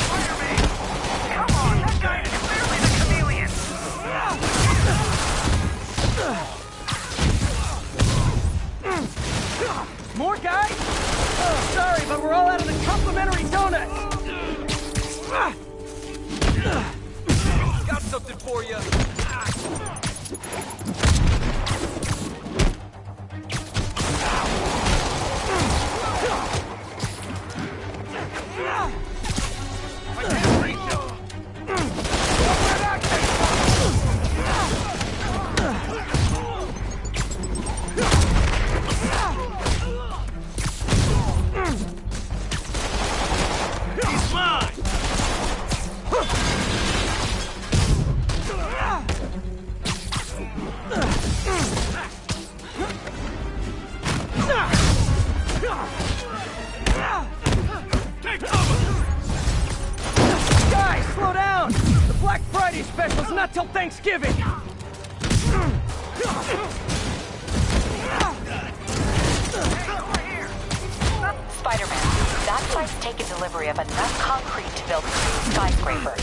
Spider-Man! Come on, that guy is clearly the chameleon! More guys? Oh, sorry, but we're all out of the complimentary donuts! Got something for you. I can't reach him. He's mine! Take cover! Guys, slow down! The Black Friday special's not till Thanksgiving! Spider-Man, that site's taken delivery of enough concrete to build a new skyscraper.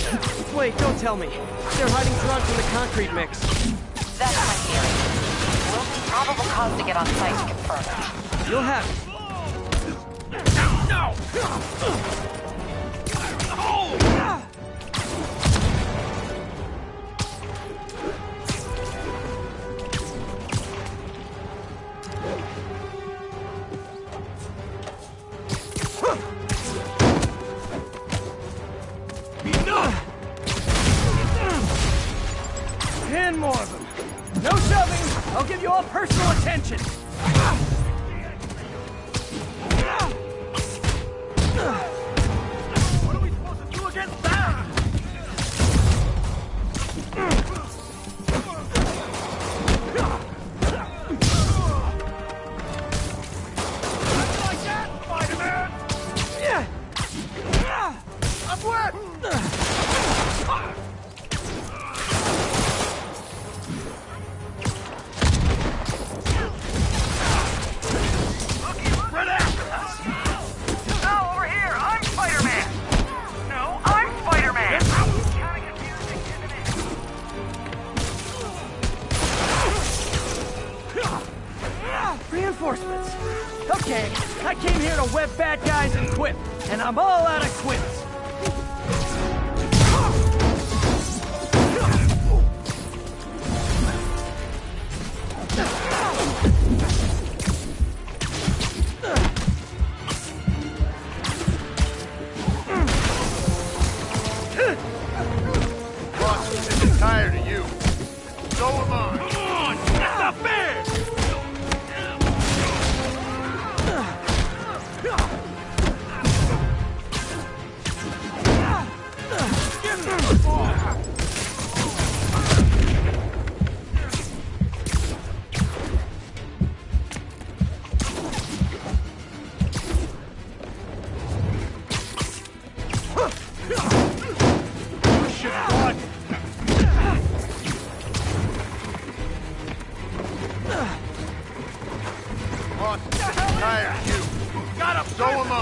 Wait, don't tell me. They're hiding drugs in the concrete mix. That's my theory. We'll need probable cause to get on site to confirm it. You'll have it. No! Ten more of them. No shoving. I'll give you all personal attention. What are we supposed to do against that? Like that, Spider-Man! I'm wet! No, over here! I'm Spider-Man! No, I'm Spider-Man! Kinda confusing, isn't it? Reinforcements. Okay, I came here to web bad guys and quip, and I'm all out of quips. Boss is tired of you. So am I. Come on! That's not fair! You should run. Boss is tired of you. Got him! So am I.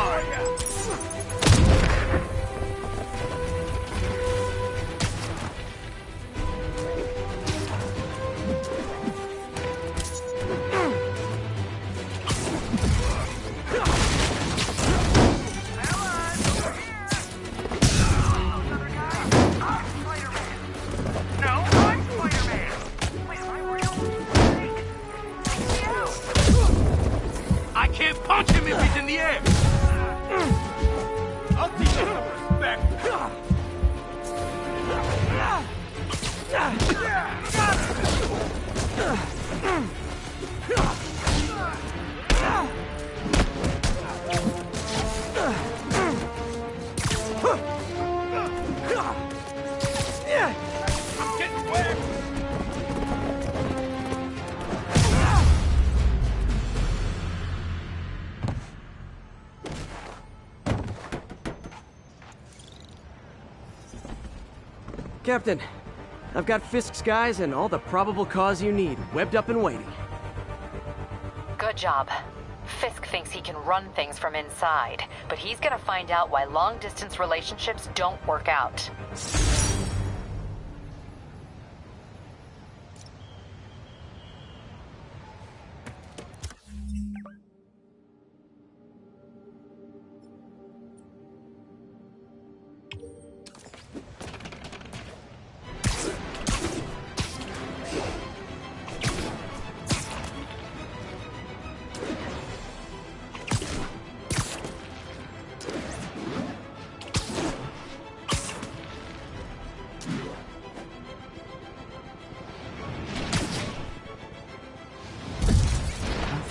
No, I'm Spider-Man! Wait, am I real? I can't punch him if he's in the air! I'll teach you some respect! I'm getting wet! Captain, I've got Fisk's guys and all the probable cause you need, webbed up and waiting. Good job. Fisk thinks he can run things from inside, but he's gonna find out why long-distance relationships don't work out.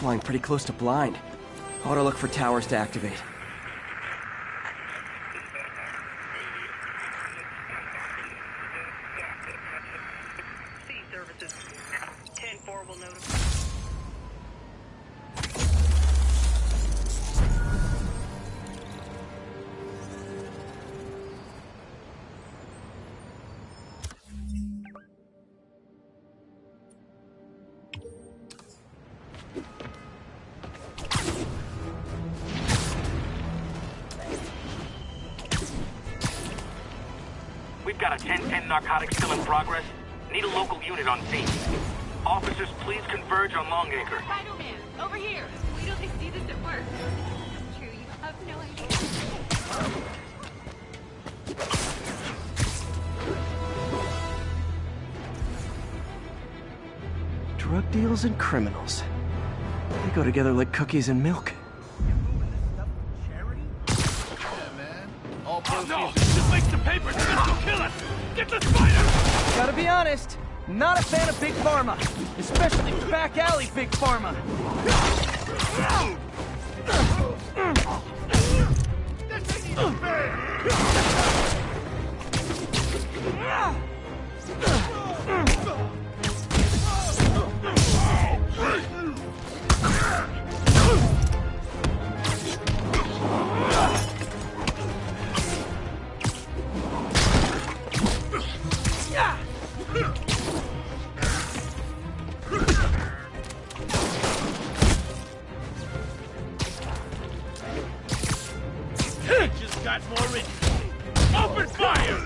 flying pretty close to blind. Ought to look for towers to activate. C services. 10-4 will notify. We've got a 10-10 narcotic still in progress. Need a local unit on scene. Officers, please converge on Longacre. Spider-Man, over here. Wait till they see this at work. It's true, you have no idea. Drug deals and criminals. They go together like cookies and milk. All proceeds. No! This makes the papers! This will kill us! Get the spider! Gotta be honest, not a fan of Big Pharma. Especially back alley Big Pharma. This ain't fair! Just got more in. Open fire!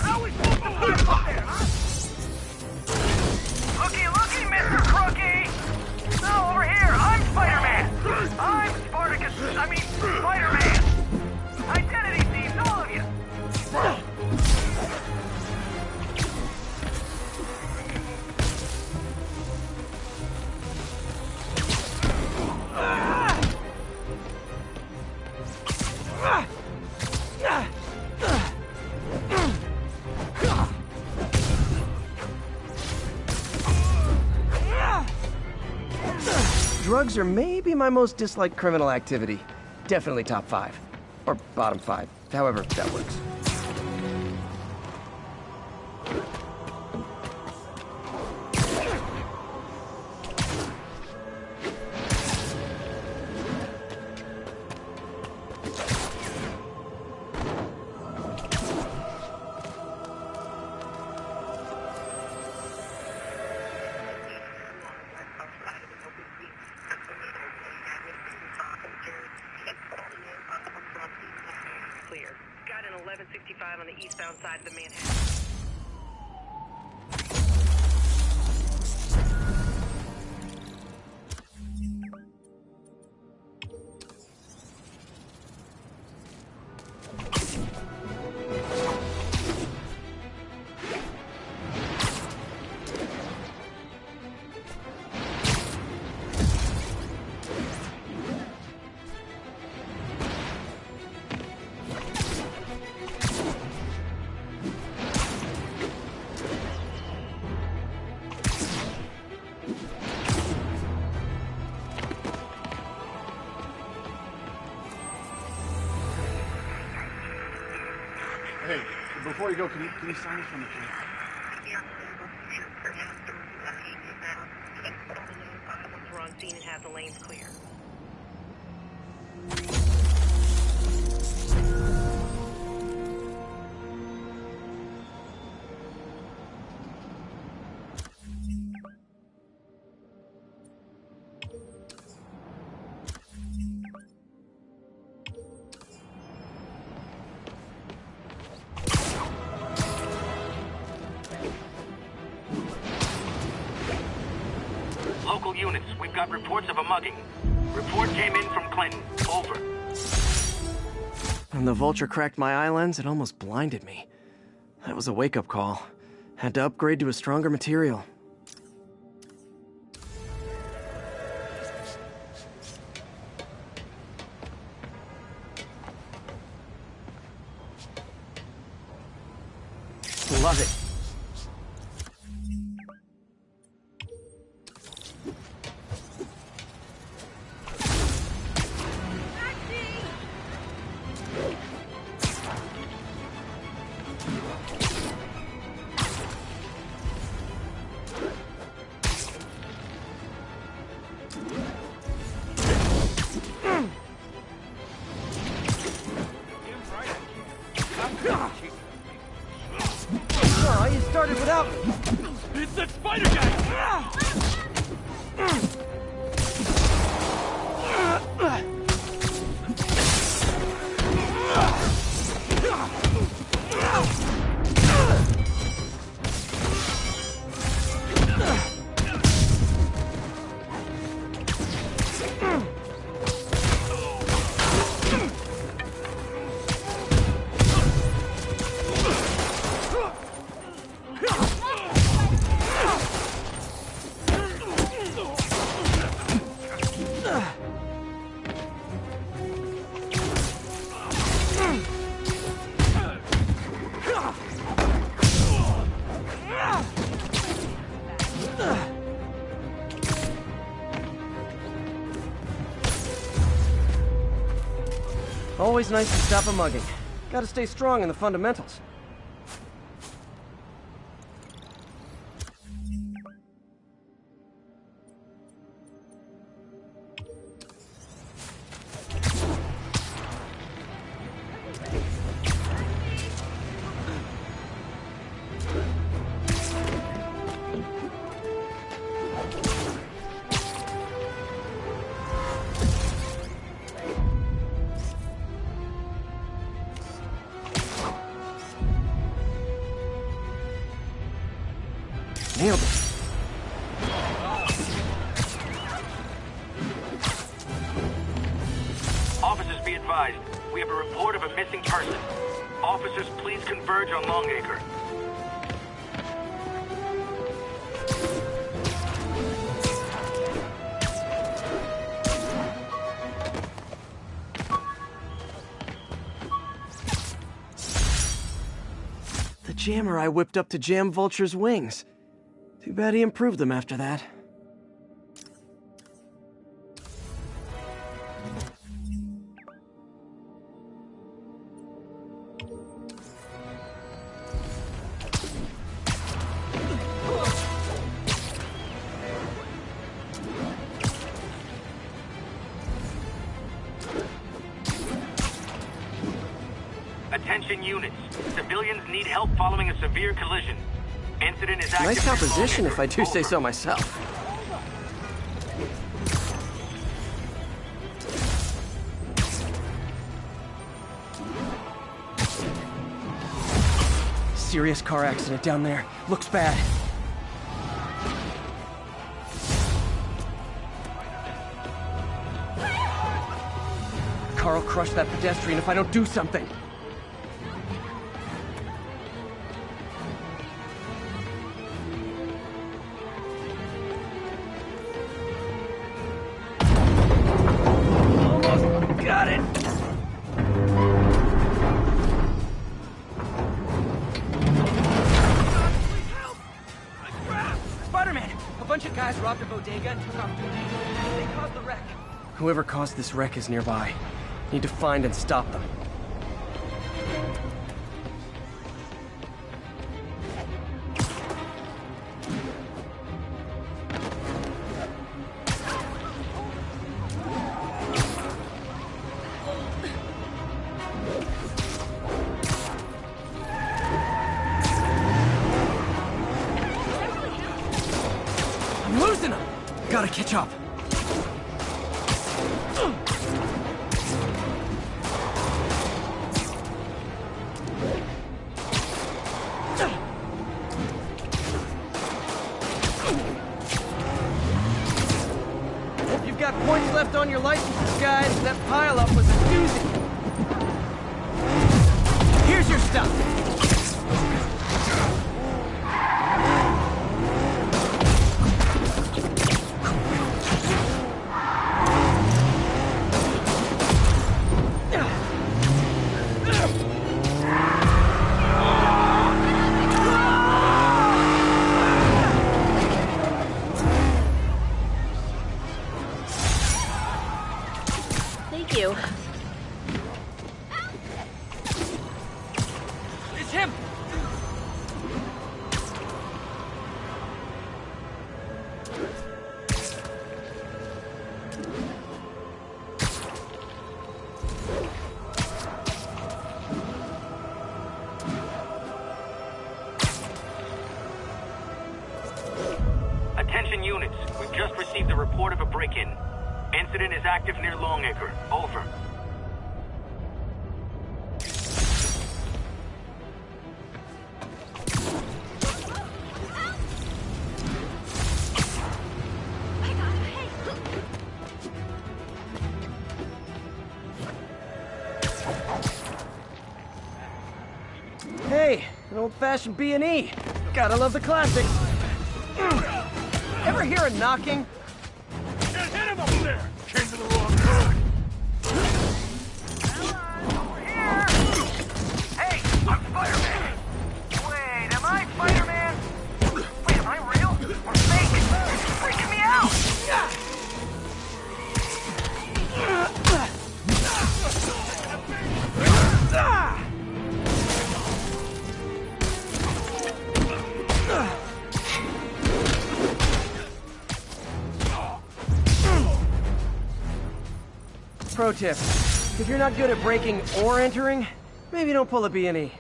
How is Looky, looky, Mr. Crookie! No, over here, I'm Spider-Man! I'm Spartacus, Spider-Man! Identity thieves, all of you! Drugs are maybe my most disliked criminal activity. Definitely top 5. Or bottom 5. However that works. Clear. Got an 1165 on the eastbound side of the Manhattan. Hey, before you go, can you sign this from the kid? We're on scene and have the lanes clear. Local units, we've got reports of a mugging. Report came in from Clinton. Over. When the vulture cracked my eye lens, it almost blinded me. That was a wake-up call. Had to upgrade to a stronger material. Love it. Oh, you started without me. It's that spider guy! Always nice to stop a mugging. Gotta stay strong in the fundamentals. Nailed it. Officers, be advised. We have a report of a missing person. Officers, please converge on Longacre. The jammer I whipped up to jam Vulture's wings. Too bad he improved them after that. Attention units. Civilians need help following a severe collision. Incident is active. Nice composition, if I do say so myself. Serious car accident down there. Looks bad. Carl crushed that pedestrian if I don't do something. Got it! Spider-Man! A bunch of guys robbed a bodega and took off duty. They caused the wreck. Whoever caused this wreck is nearby. Need to find and stop them. I'm losing them! Gotta catch up. Hope you've got points left on your licenses, guys. That pileup was a doozy. Here's your stuff. Thank you. It's him! received a report of a break-in. Incident is active near Longacre. Over. Hey, an old-fashioned B&E. Gotta love the classics. Ever hear a knocking? Can't hit him over there! Came to the wrong hood! Hey, I'm Spider-Man! Wait, am I Spider-Man? Wait, am I real? Or fake? It's freaking me out! Pro tip, if you're not good at breaking or entering, maybe don't pull a B&E.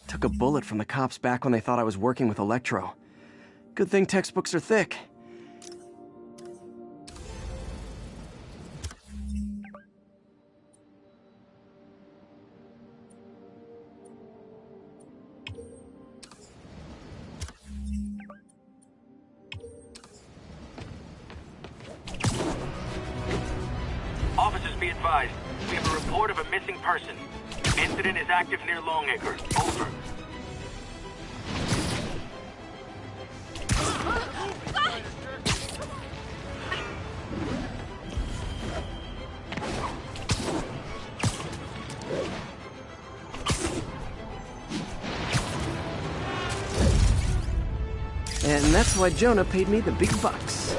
Took a bullet from the cops back when they thought I was working with Electro. Good thing textbooks are thick. Officers, be advised. We have a report of a missing person. Incident is active near Longacre. Over. And that's why Jonah paid me the big bucks.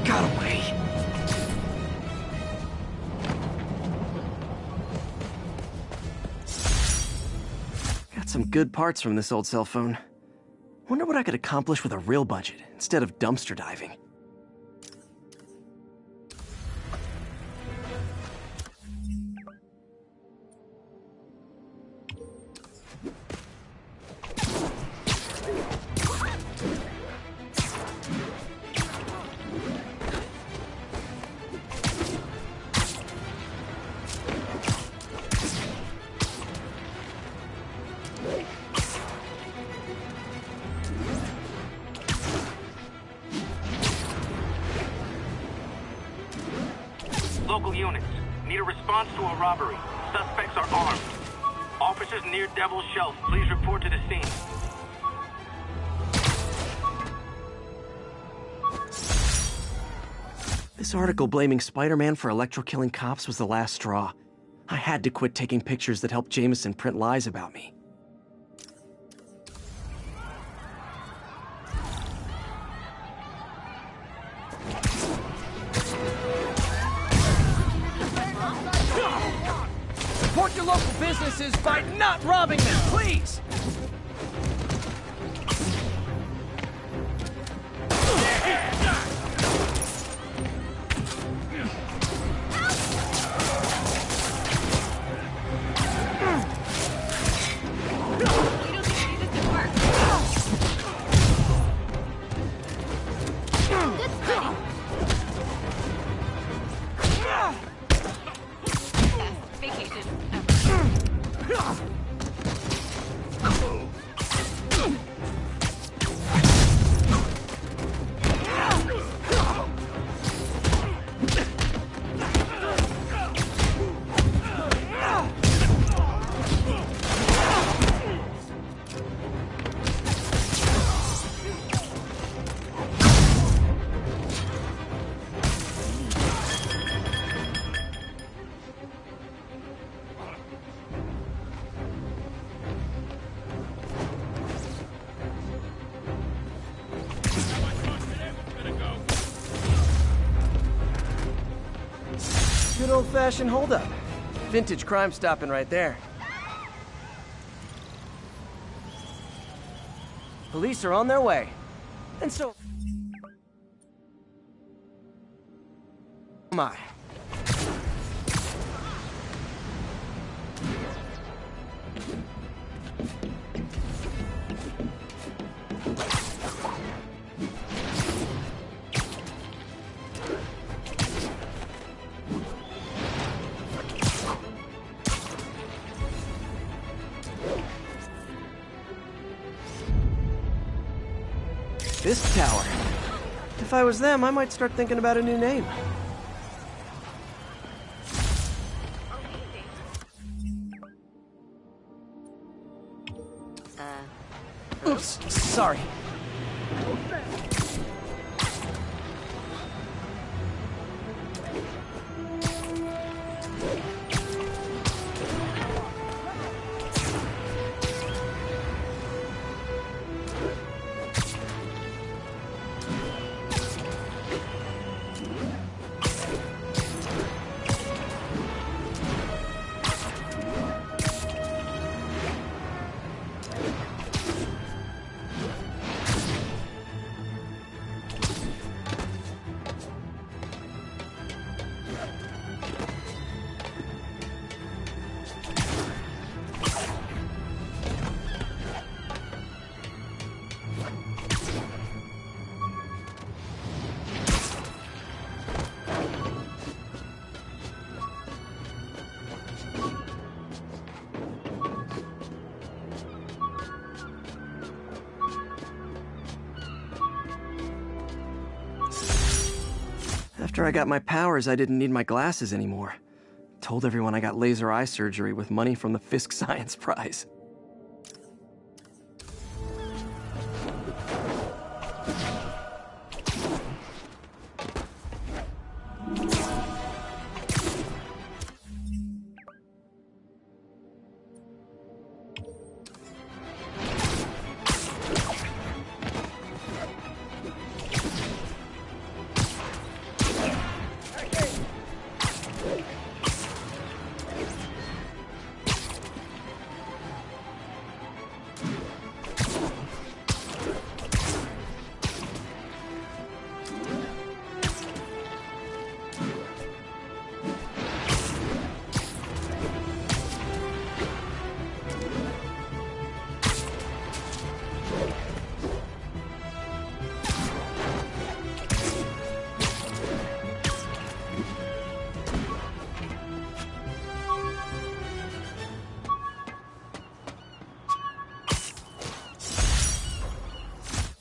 Got away. Got some good parts from this old cell phone. Wonder what I could accomplish with a real budget instead of dumpster diving. Local units. Need a response to a robbery. Suspects are armed. Officers near Devil's Shelf, please report to the scene. This article blaming Spider-Man for Electro-killing cops was the last straw. I had to quit taking pictures that helped Jameson print lies about me. Support your local businesses by not robbing them, please! Good old-fashioned holdup. Vintage crime stopping right there. Police are on their way. And so... am I. This tower. If I was them, I might start thinking about a new name. Oops, sorry. After I got my powers, I didn't need my glasses anymore. Told everyone I got laser eye surgery with money from the Fisk Science Prize.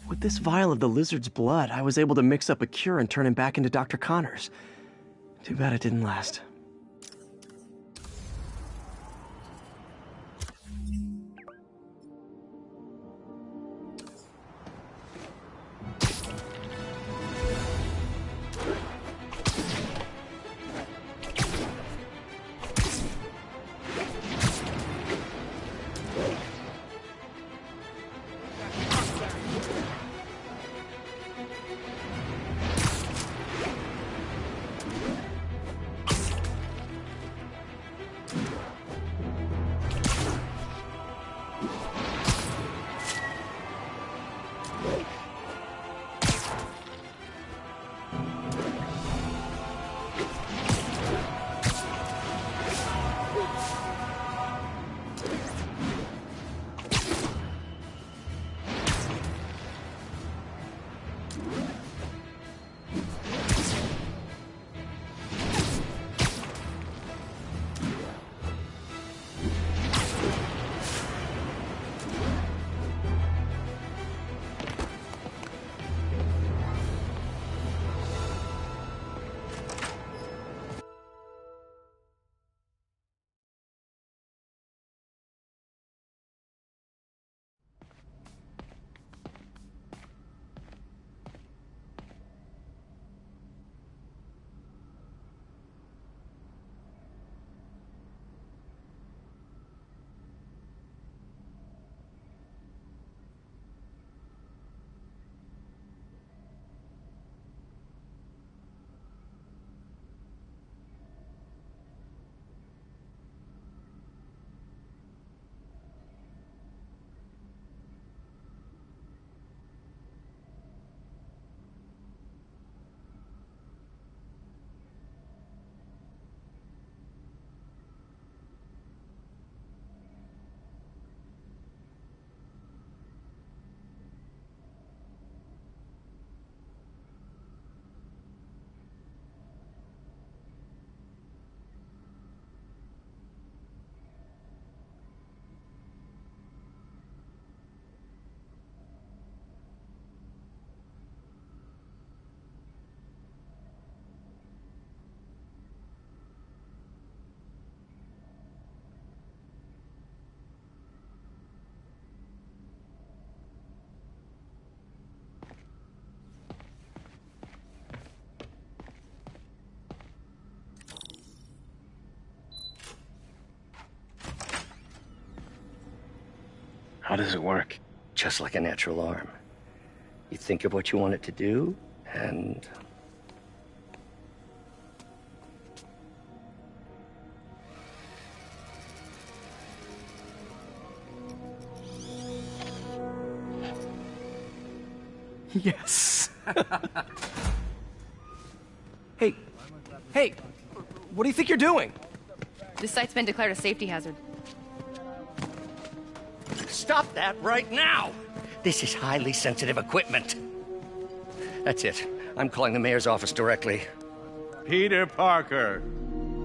With this vial of the lizard's blood, I was able to mix up a cure and turn him back into Dr. Connors. Too bad it didn't last. does it work? Just like a natural arm. You think of what you want it to do, and... Yes. Hey, hey, what do you think you're doing? This site's been declared a safety hazard. Stop that right now! This is highly sensitive equipment. That's it. I'm calling the mayor's office directly. Peter Parker,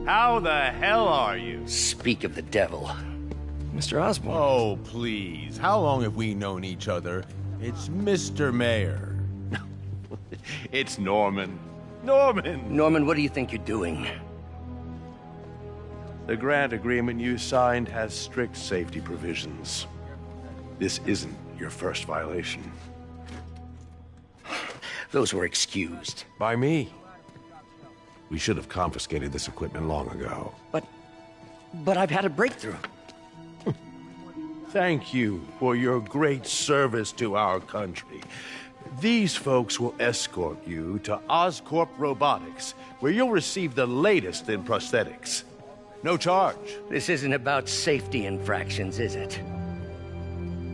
how the hell are you? Speak of the devil. Mr. Osborn. Oh, please. How long have we known each other? It's Mr. Mayor. It's Norman. Norman! Norman, what do you think you're doing? The grant agreement you signed has strict safety provisions. This isn't your first violation. Those were excused. By me. We should have confiscated this equipment long ago. But I've had a breakthrough. Thank you for your great service to our country. These folks will escort you to Oscorp Robotics, where you'll receive the latest in prosthetics. No charge. This isn't about safety infractions, is it?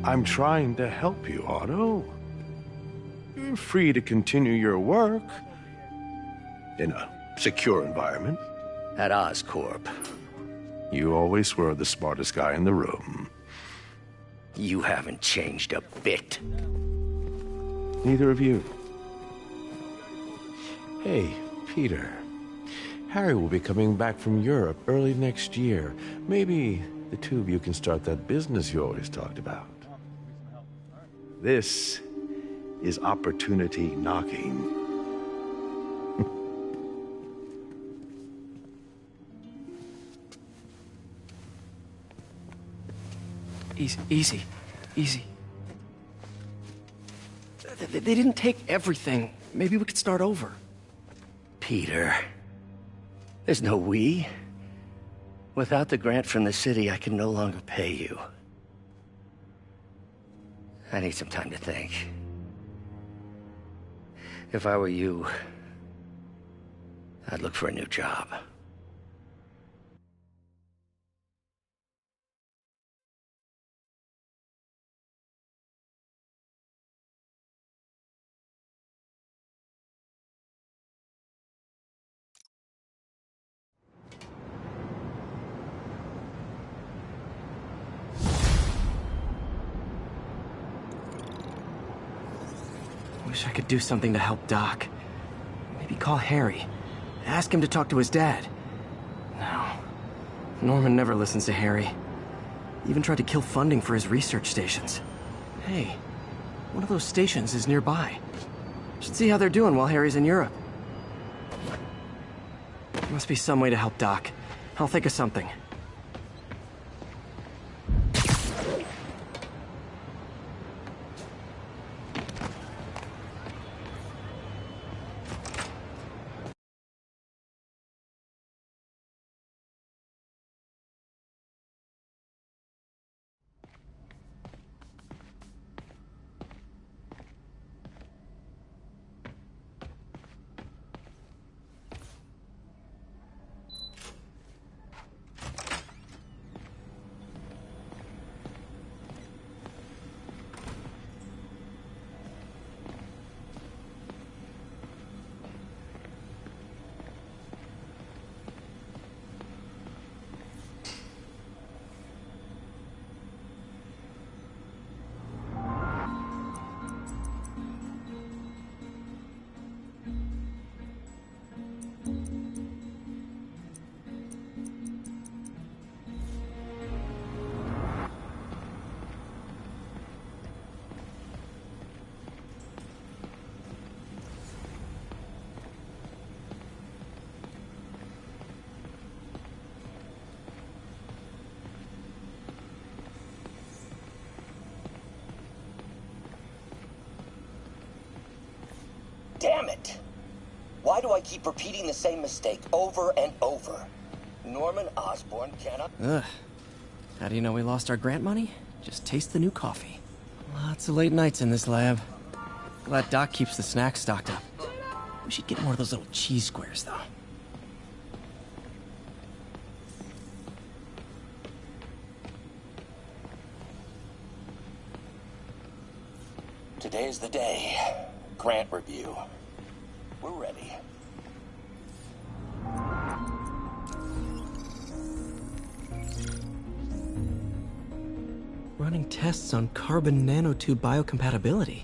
I'm trying to help you, Otto. You're free to continue your work in a secure environment. At Oscorp. You always were the smartest guy in the room. You haven't changed a bit. Neither of you. Hey, Peter. Harry will be coming back from Europe early next year. Maybe the two of you can start that business you always talked about. This is opportunity knocking. Easy. They didn't take everything. Maybe we could start over. Peter, there's no we. Without the grant from the city, I can no longer pay you. I need some time to think. If I were you, I'd look for a new job. Wish I could do something to help Doc. Maybe call Harry. Ask him to talk to his dad. No. Norman never listens to Harry. Even tried to kill funding for his research stations. Hey, one of those stations is nearby. Should see how they're doing while Harry's in Europe. Must be some way to help Doc. I'll think of something. Damn it! Why do I keep repeating the same mistake over and over? Norman Osborn cannot... Ugh. How do you know we lost our grant money? Just taste the new coffee. Lots of late nights in this lab. Glad Doc keeps the snacks stocked up. We should get more of those little cheese squares, though. Today's the day. Grant review. We're ready. Running tests on carbon nanotube biocompatibility.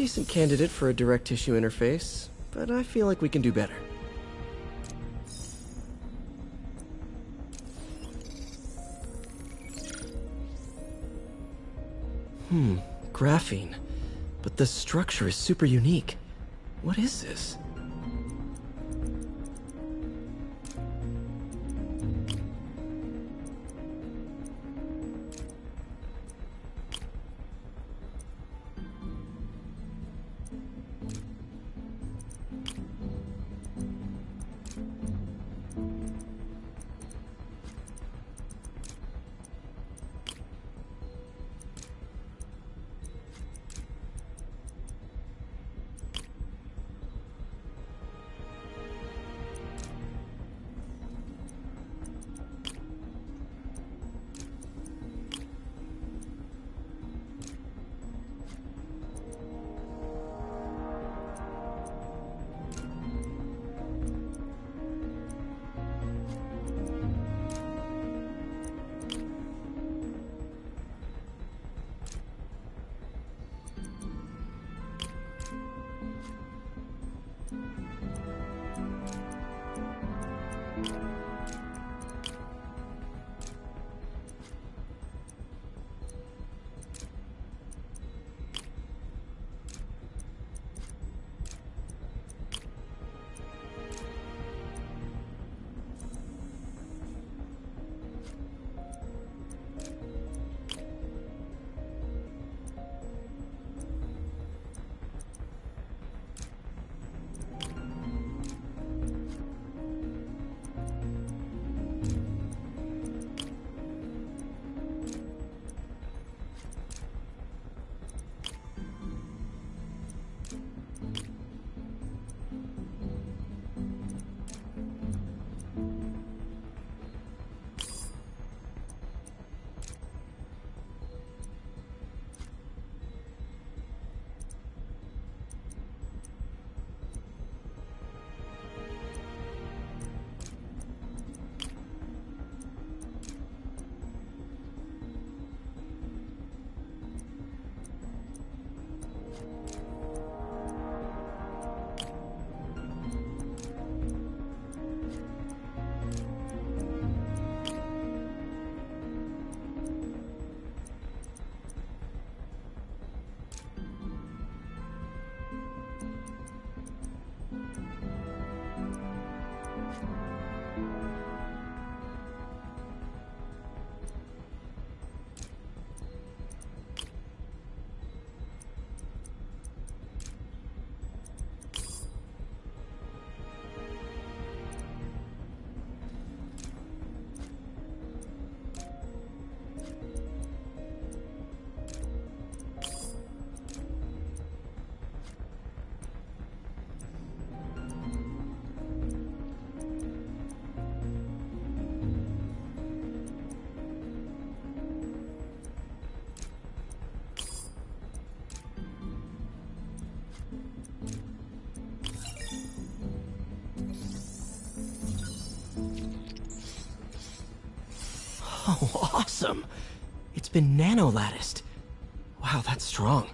decent candidate for a direct tissue interface, but I feel like we can do better. Graphene. But the structure is super unique. What is this? Oh, awesome! It's been nano-latticed. Wow, that's strong.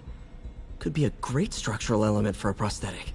Could be a great structural element for a prosthetic.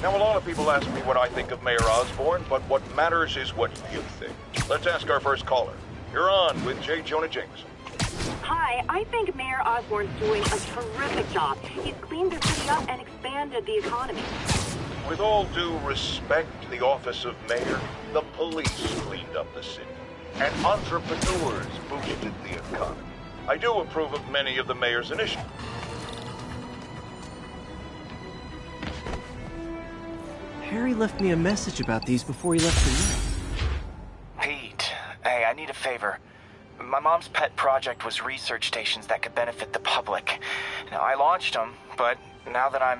Now, a lot of people ask me what I think of Mayor Osborn, but what matters is what you think. Let's ask our first caller. You're on with J. Jonah Jameson. Hi, I think Mayor Osborn's doing a terrific job. He's cleaned the city up and expanded the economy. With all due respect to the office of mayor, the police cleaned up the city, and entrepreneurs boosted the economy. I do approve of many of the mayor's initiatives. Harry left me a message about these before he left for you. Pete, hey, I need a favor. My mom's pet project was research stations that could benefit the public. Now, I launched them, but now that I'm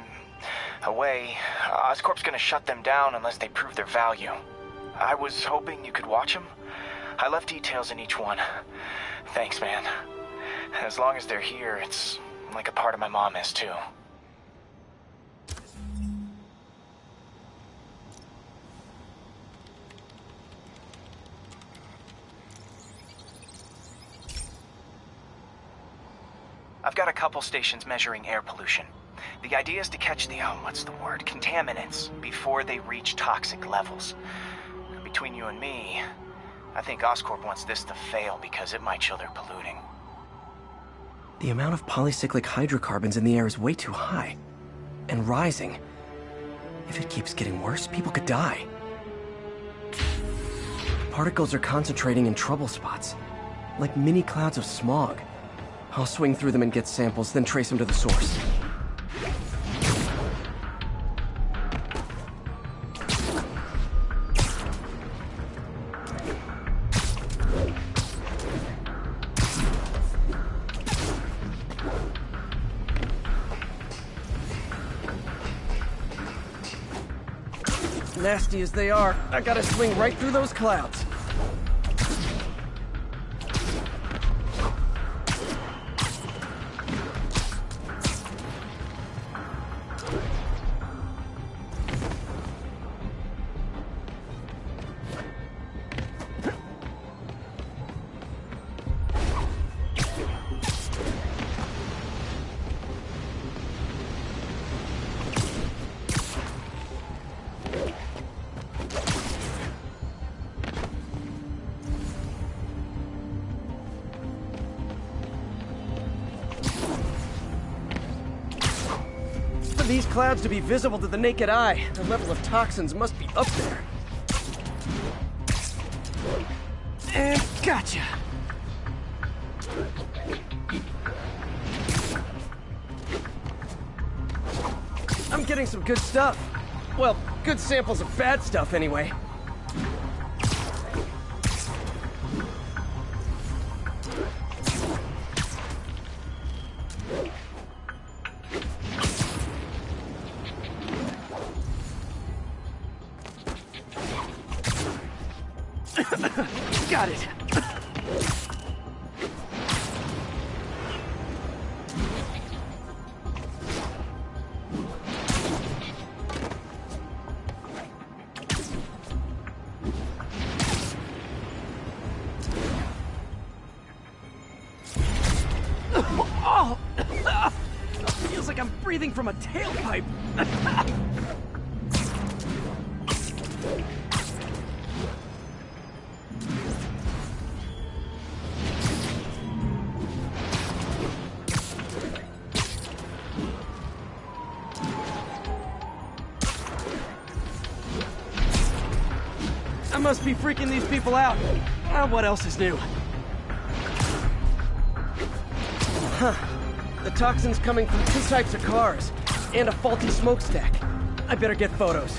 away, Oscorp's gonna shut them down unless they prove their value. I was hoping you could watch them. I left details in each one. Thanks, man. As long as they're here, it's like a part of my mom is, too. I've got a couple stations measuring air pollution. The idea is to catch the, contaminants before they reach toxic levels. Between you and me, I think Oscorp wants this to fail because it might show they're polluting. The amount of polycyclic hydrocarbons in the air is way too high. And rising. If it keeps getting worse, people could die. Particles are concentrating in trouble spots, like mini clouds of smog. I'll swing through them and get samples, then trace them to the source. Nasty as they are, I gotta swing right through those clouds. For these clouds to be visible to the naked eye, the level of toxins must be up there. And gotcha! I'm getting some good stuff. Well, good samples of bad stuff anyway. Got it. Oh! Feels like I'm breathing from a tailpipe. I must be freaking these people out. What else is new? Huh. The toxin's coming from two types of cars, and a faulty smokestack. I better get photos.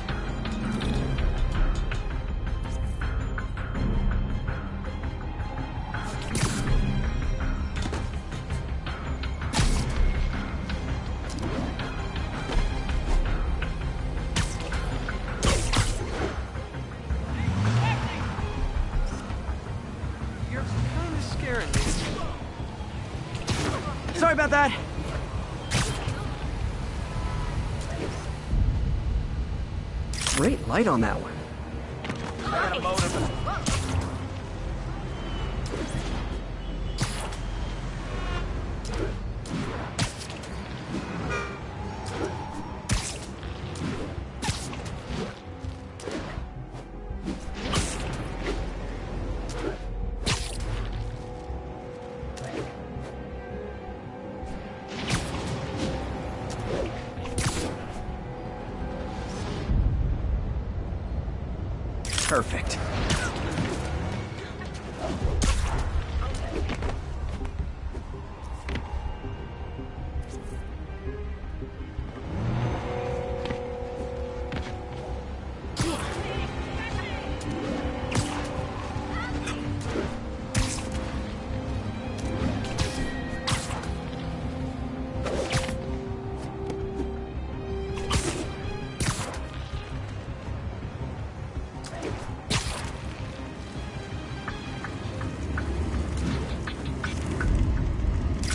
Sorry about that. Great light on that one. Perfect.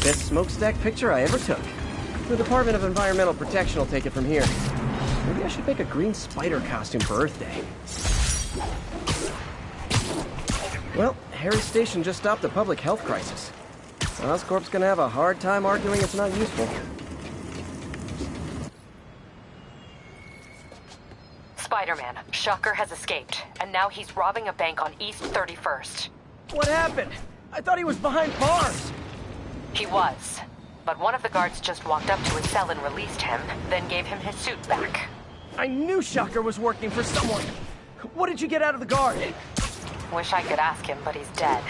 Best smokestack picture I ever took. The Department of Environmental Protection will take it from here. Maybe I should make a green spider costume for Earth Day. Well, Harry's station just stopped a public health crisis. Oscorp's gonna have a hard time arguing it's not useful. Spider-Man, Shocker has escaped, and now he's robbing a bank on East 31st. What happened? I thought he was behind bars! He was, but one of the guards just walked up to his cell and released him, then gave him his suit back. I knew Shocker was working for someone! What did you get out of the guard? Wish I could ask him, but he's dead.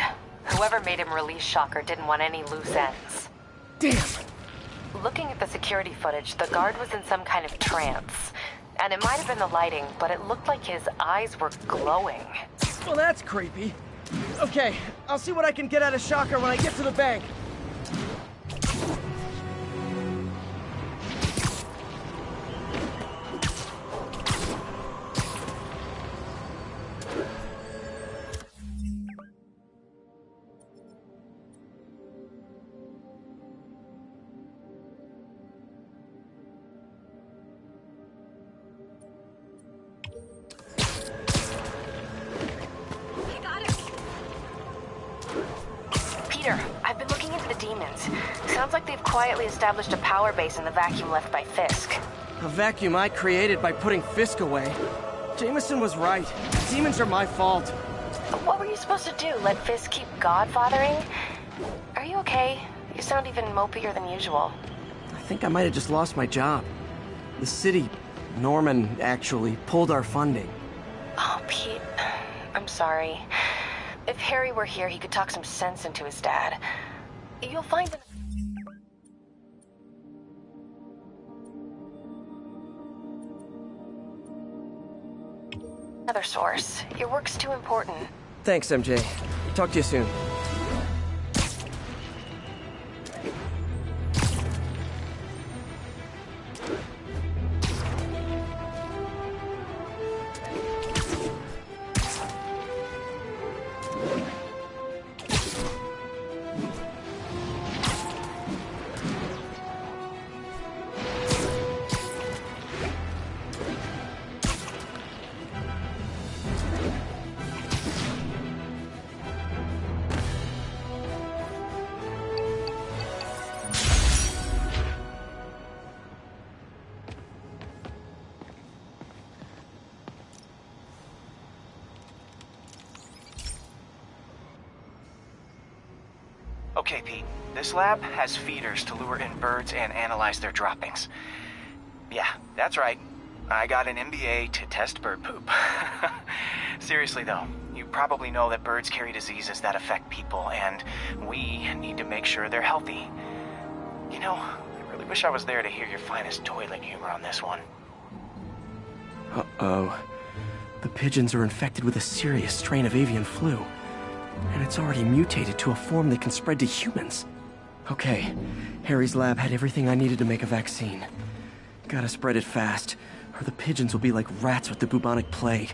Whoever made him release Shocker didn't want any loose ends. Damn! Looking at the security footage, the guard was in some kind of trance. And it might have been the lighting, but it looked like his eyes were glowing. Well, that's creepy. Okay, I'll see what I can get out of Shocker when I get to the bank. I've been looking into the demons. Sounds like they've quietly established a power base in the vacuum left by Fisk. A vacuum I created by putting Fisk away. Jameson was right. Demons are my fault. What were you supposed to do? Let Fisk keep godfathering? Are you okay? You sound even mopier than usual. I think I might have just lost my job. The city, Norman, actually, pulled our funding. Oh, Pete. I'm sorry. If Harry were here, he could talk some sense into his dad. You'll find that... Another source. Your work's too important. Thanks, MJ. Talk to you soon. Okay, Pete. This lab has feeders to lure in birds and analyze their droppings. Yeah, that's right. I got an MBA to test bird poop. Seriously though, you probably know that birds carry diseases that affect people, and we need to make sure they're healthy. You know, I really wish I was there to hear your finest toilet humor on this one. Uh-oh. The pigeons are infected with a serious strain of avian flu. And it's already mutated to a form that can spread to humans. Okay, Harry's lab had everything I needed to make a vaccine. Gotta spread it fast, or the pigeons will be like rats with the bubonic plague.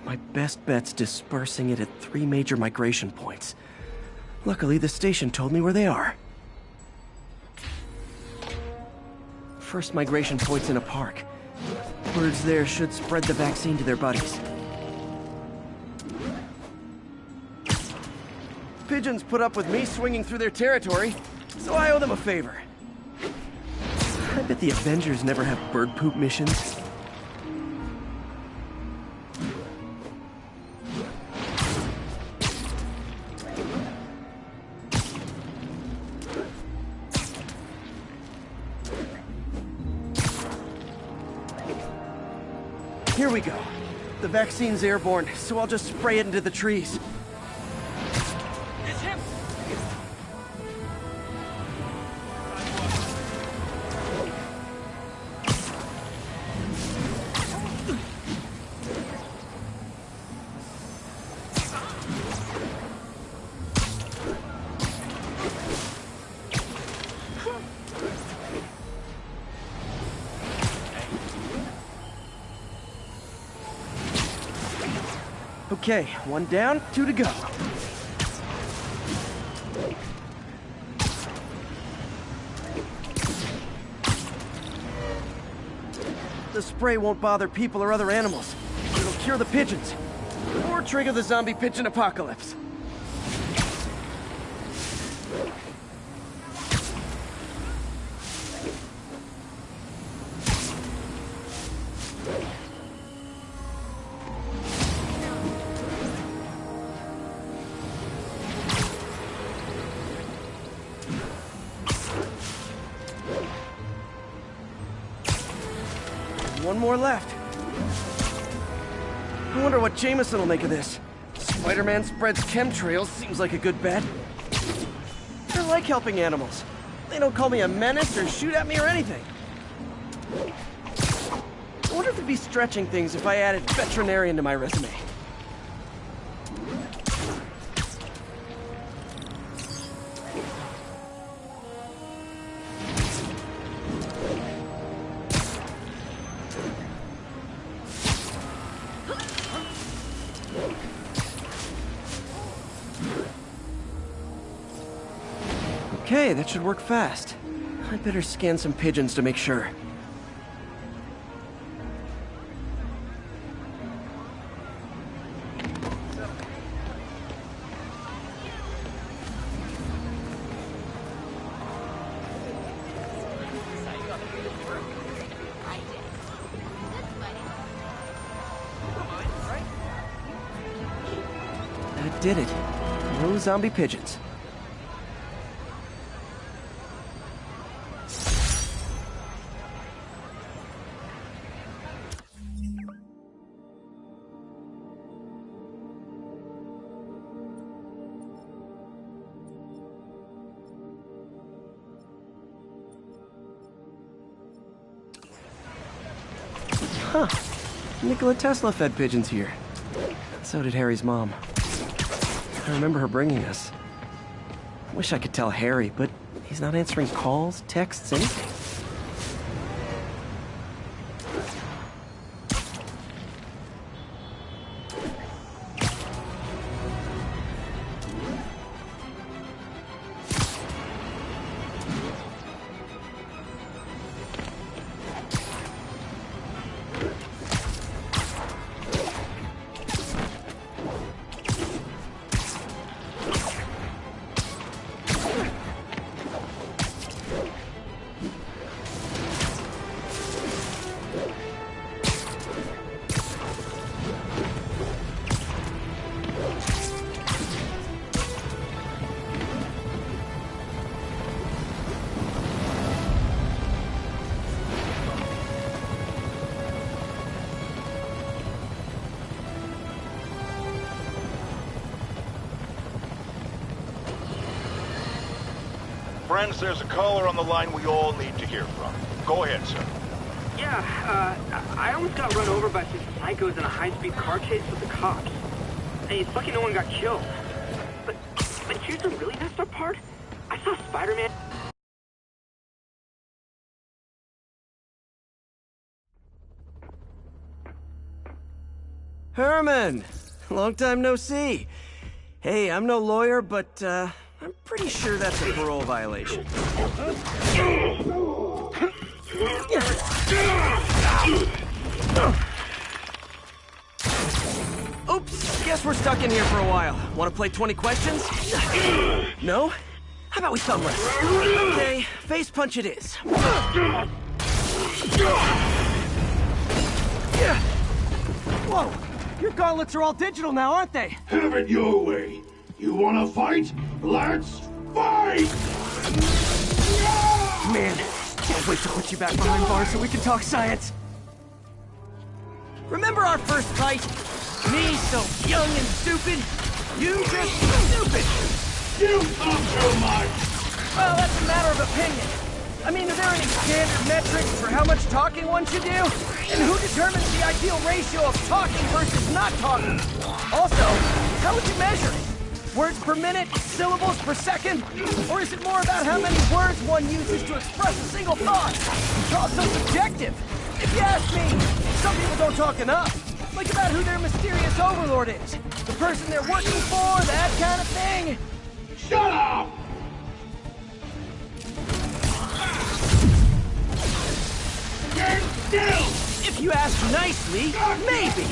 My best bet's dispersing it at 3 major migration points. Luckily, the station told me where they are. First migration point's in a park. Birds there should spread the vaccine to their buddies. Pigeons put up with me swinging through their territory, so I owe them a favor. I bet the Avengers never have bird poop missions. Here we go. The vaccine's airborne, so I'll just spray it into the trees. It's him! Okay, 1 down, 2 to go. The spray won't bother people or other animals. It'll cure the pigeons. Or trigger the zombie pigeon apocalypse. One more left. I wonder what Jameson will make of this. Spider-Man spreads chemtrails, seems like a good bet. I like helping animals. They don't call me a menace or shoot at me or anything. I wonder if it'd be stretching things if I added veterinarian to my resume. Okay, that should work fast. I'd better scan some pigeons to make sure. That did it. No zombie pigeons. Huh. Nikola Tesla fed pigeons here. So did Harry's mom. I remember her bringing us. Wish I could tell Harry, but he's not answering calls, texts, anything. Friends, there's a caller on the line we all need to hear from. Go ahead, sir. Yeah, I almost got run over by some psychos in a high-speed car chase with the cops. Hey, it's lucky no one got killed. But here's the really messed up part. I saw Spider-Man... Herman! Long time no see. Hey, I'm no lawyer, but, I'm pretty sure that's a parole violation. Oops, guess we're stuck in here for a while. Want to play 20 questions? No? How about we thumb wrestle? Okay, face punch it is. Whoa! Your gauntlets are all digital now, aren't they? Have it your way. You wanna fight? Let's fight! Man, can't wait to put you back behind bars so we can talk science. Remember our first fight? Me so young and stupid. You just stupid. You talk too much. Well, that's a matter of opinion. I mean, are there any standard metrics for how much talking one should do? And who determines the ideal ratio of talking versus not talking? Also, how would you measure it? Words per minute? Syllables per second? Or is it more about how many words one uses to express a single thought? It's all so subjective. If you ask me, some people don't talk enough. Like about who their mysterious overlord is. The person they're working for, that kind of thing. Shut up! Stand still! If you ask nicely, maybe.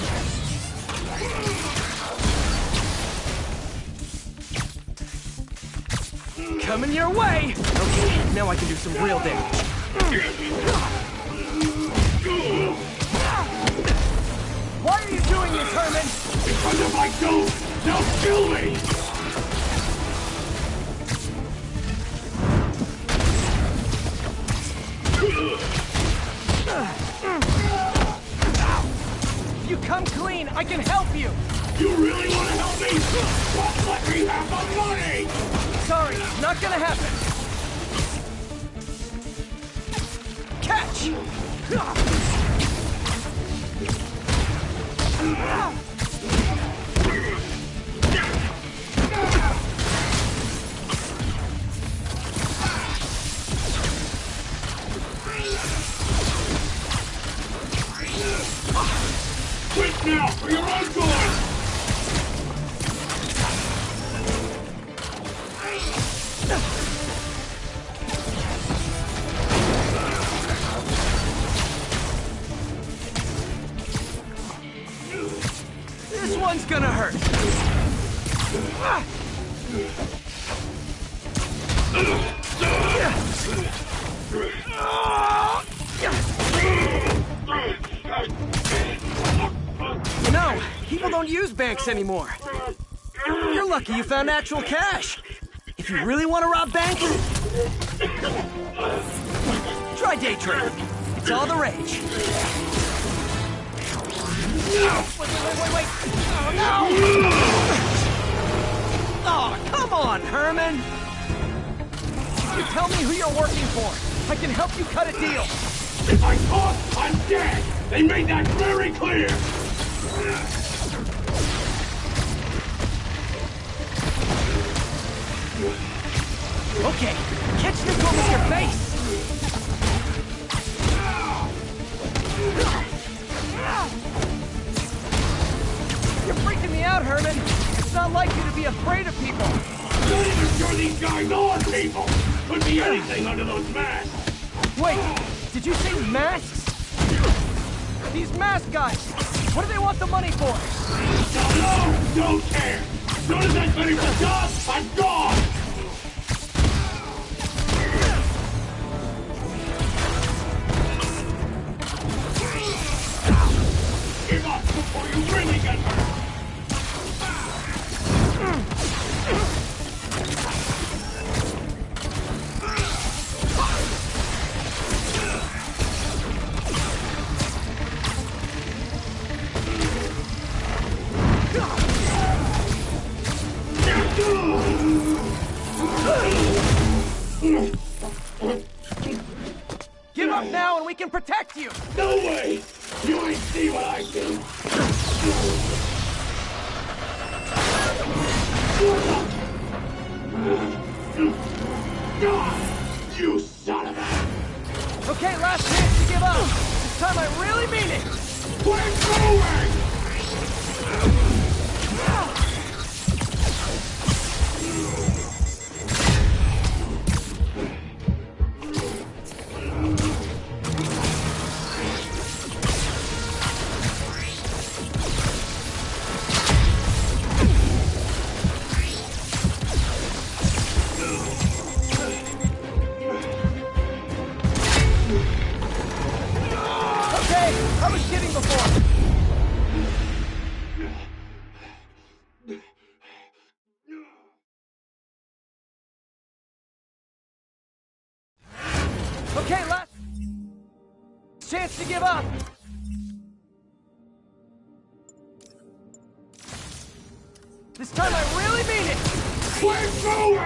Coming your way! Okay, now I can do some real damage. Why are you doing this, Herman? Because if I don't, they'll kill me! If you come clean, I can help you! You really want to help me? Well, let me have the money! Sorry, not gonna happen. Catch! Quit now, for your own good! This one's gonna hurt. You know, people don't use banks anymore. You're lucky you found actual cash. If you really want to rob banks, try day trading. It's all the rage. Wait. Oh, no! Oh, come on, Herman! You tell me who you're working for. I can help you cut a deal. If I talk, I'm dead! They made that very clear! Okay, catch this one with your face! You're freaking me out, Herman. It's not like you to be afraid of people. I'm not even sure these guys are people! Could be anything under those masks! Wait, did you say masks? These mask guys, what do they want the money for? Don't know! Don't care! As soon as I finish the job, I'm gone! Give up before you really get hurt! Give up now and we can protect you! No way! You ain't see what I do! You son of a... Okay, last chance to give up. This time I really mean it. We're going! Okay, I was kidding before. Okay, last chance to give up. This time I really mean it! We're going!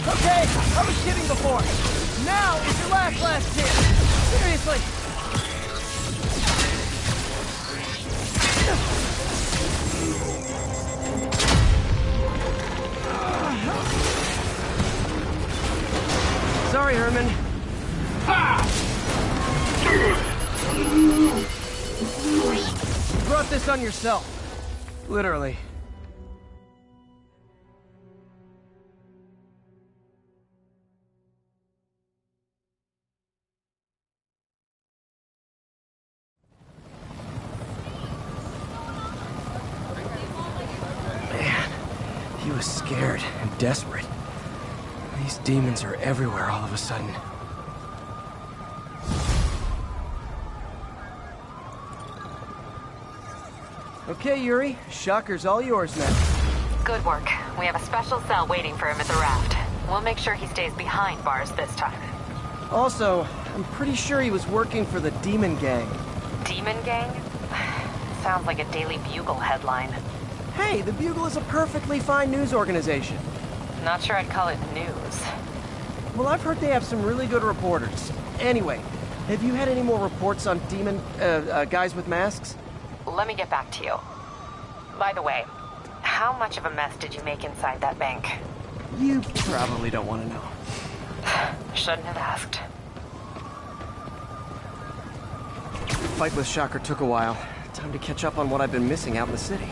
Okay, I was kidding before. Now is your last chance. Seriously. Sorry, Herman. You brought this on yourself. Literally. Man, he was scared and desperate. These demons are everywhere all of a sudden. Okay, Yuri. Shocker's all yours now. Good work. We have a special cell waiting for him at the raft. We'll make sure he stays behind bars this time. Also, I'm pretty sure he was working for the Demon Gang. Demon Gang? Sounds like a Daily Bugle headline. Hey, the Bugle is a perfectly fine news organization. Not sure I'd call it news. Well, I've heard they have some really good reporters. Anyway, have you had any more reports on demon, guys with masks? Let me get back to you. By the way, how much of a mess did you make inside that bank? You probably don't want to know. Shouldn't have asked. The fight with Shocker took a while. Time to catch up on what I've been missing out in the city.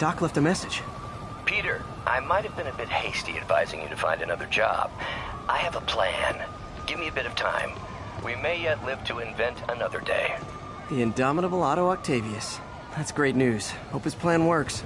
Doc left a message. Peter, I might have been a bit hasty advising you to find another job. I have a plan. Give me a bit of time. We may yet live to invent another day. The indomitable Otto Octavius. That's great news. Hope his plan works.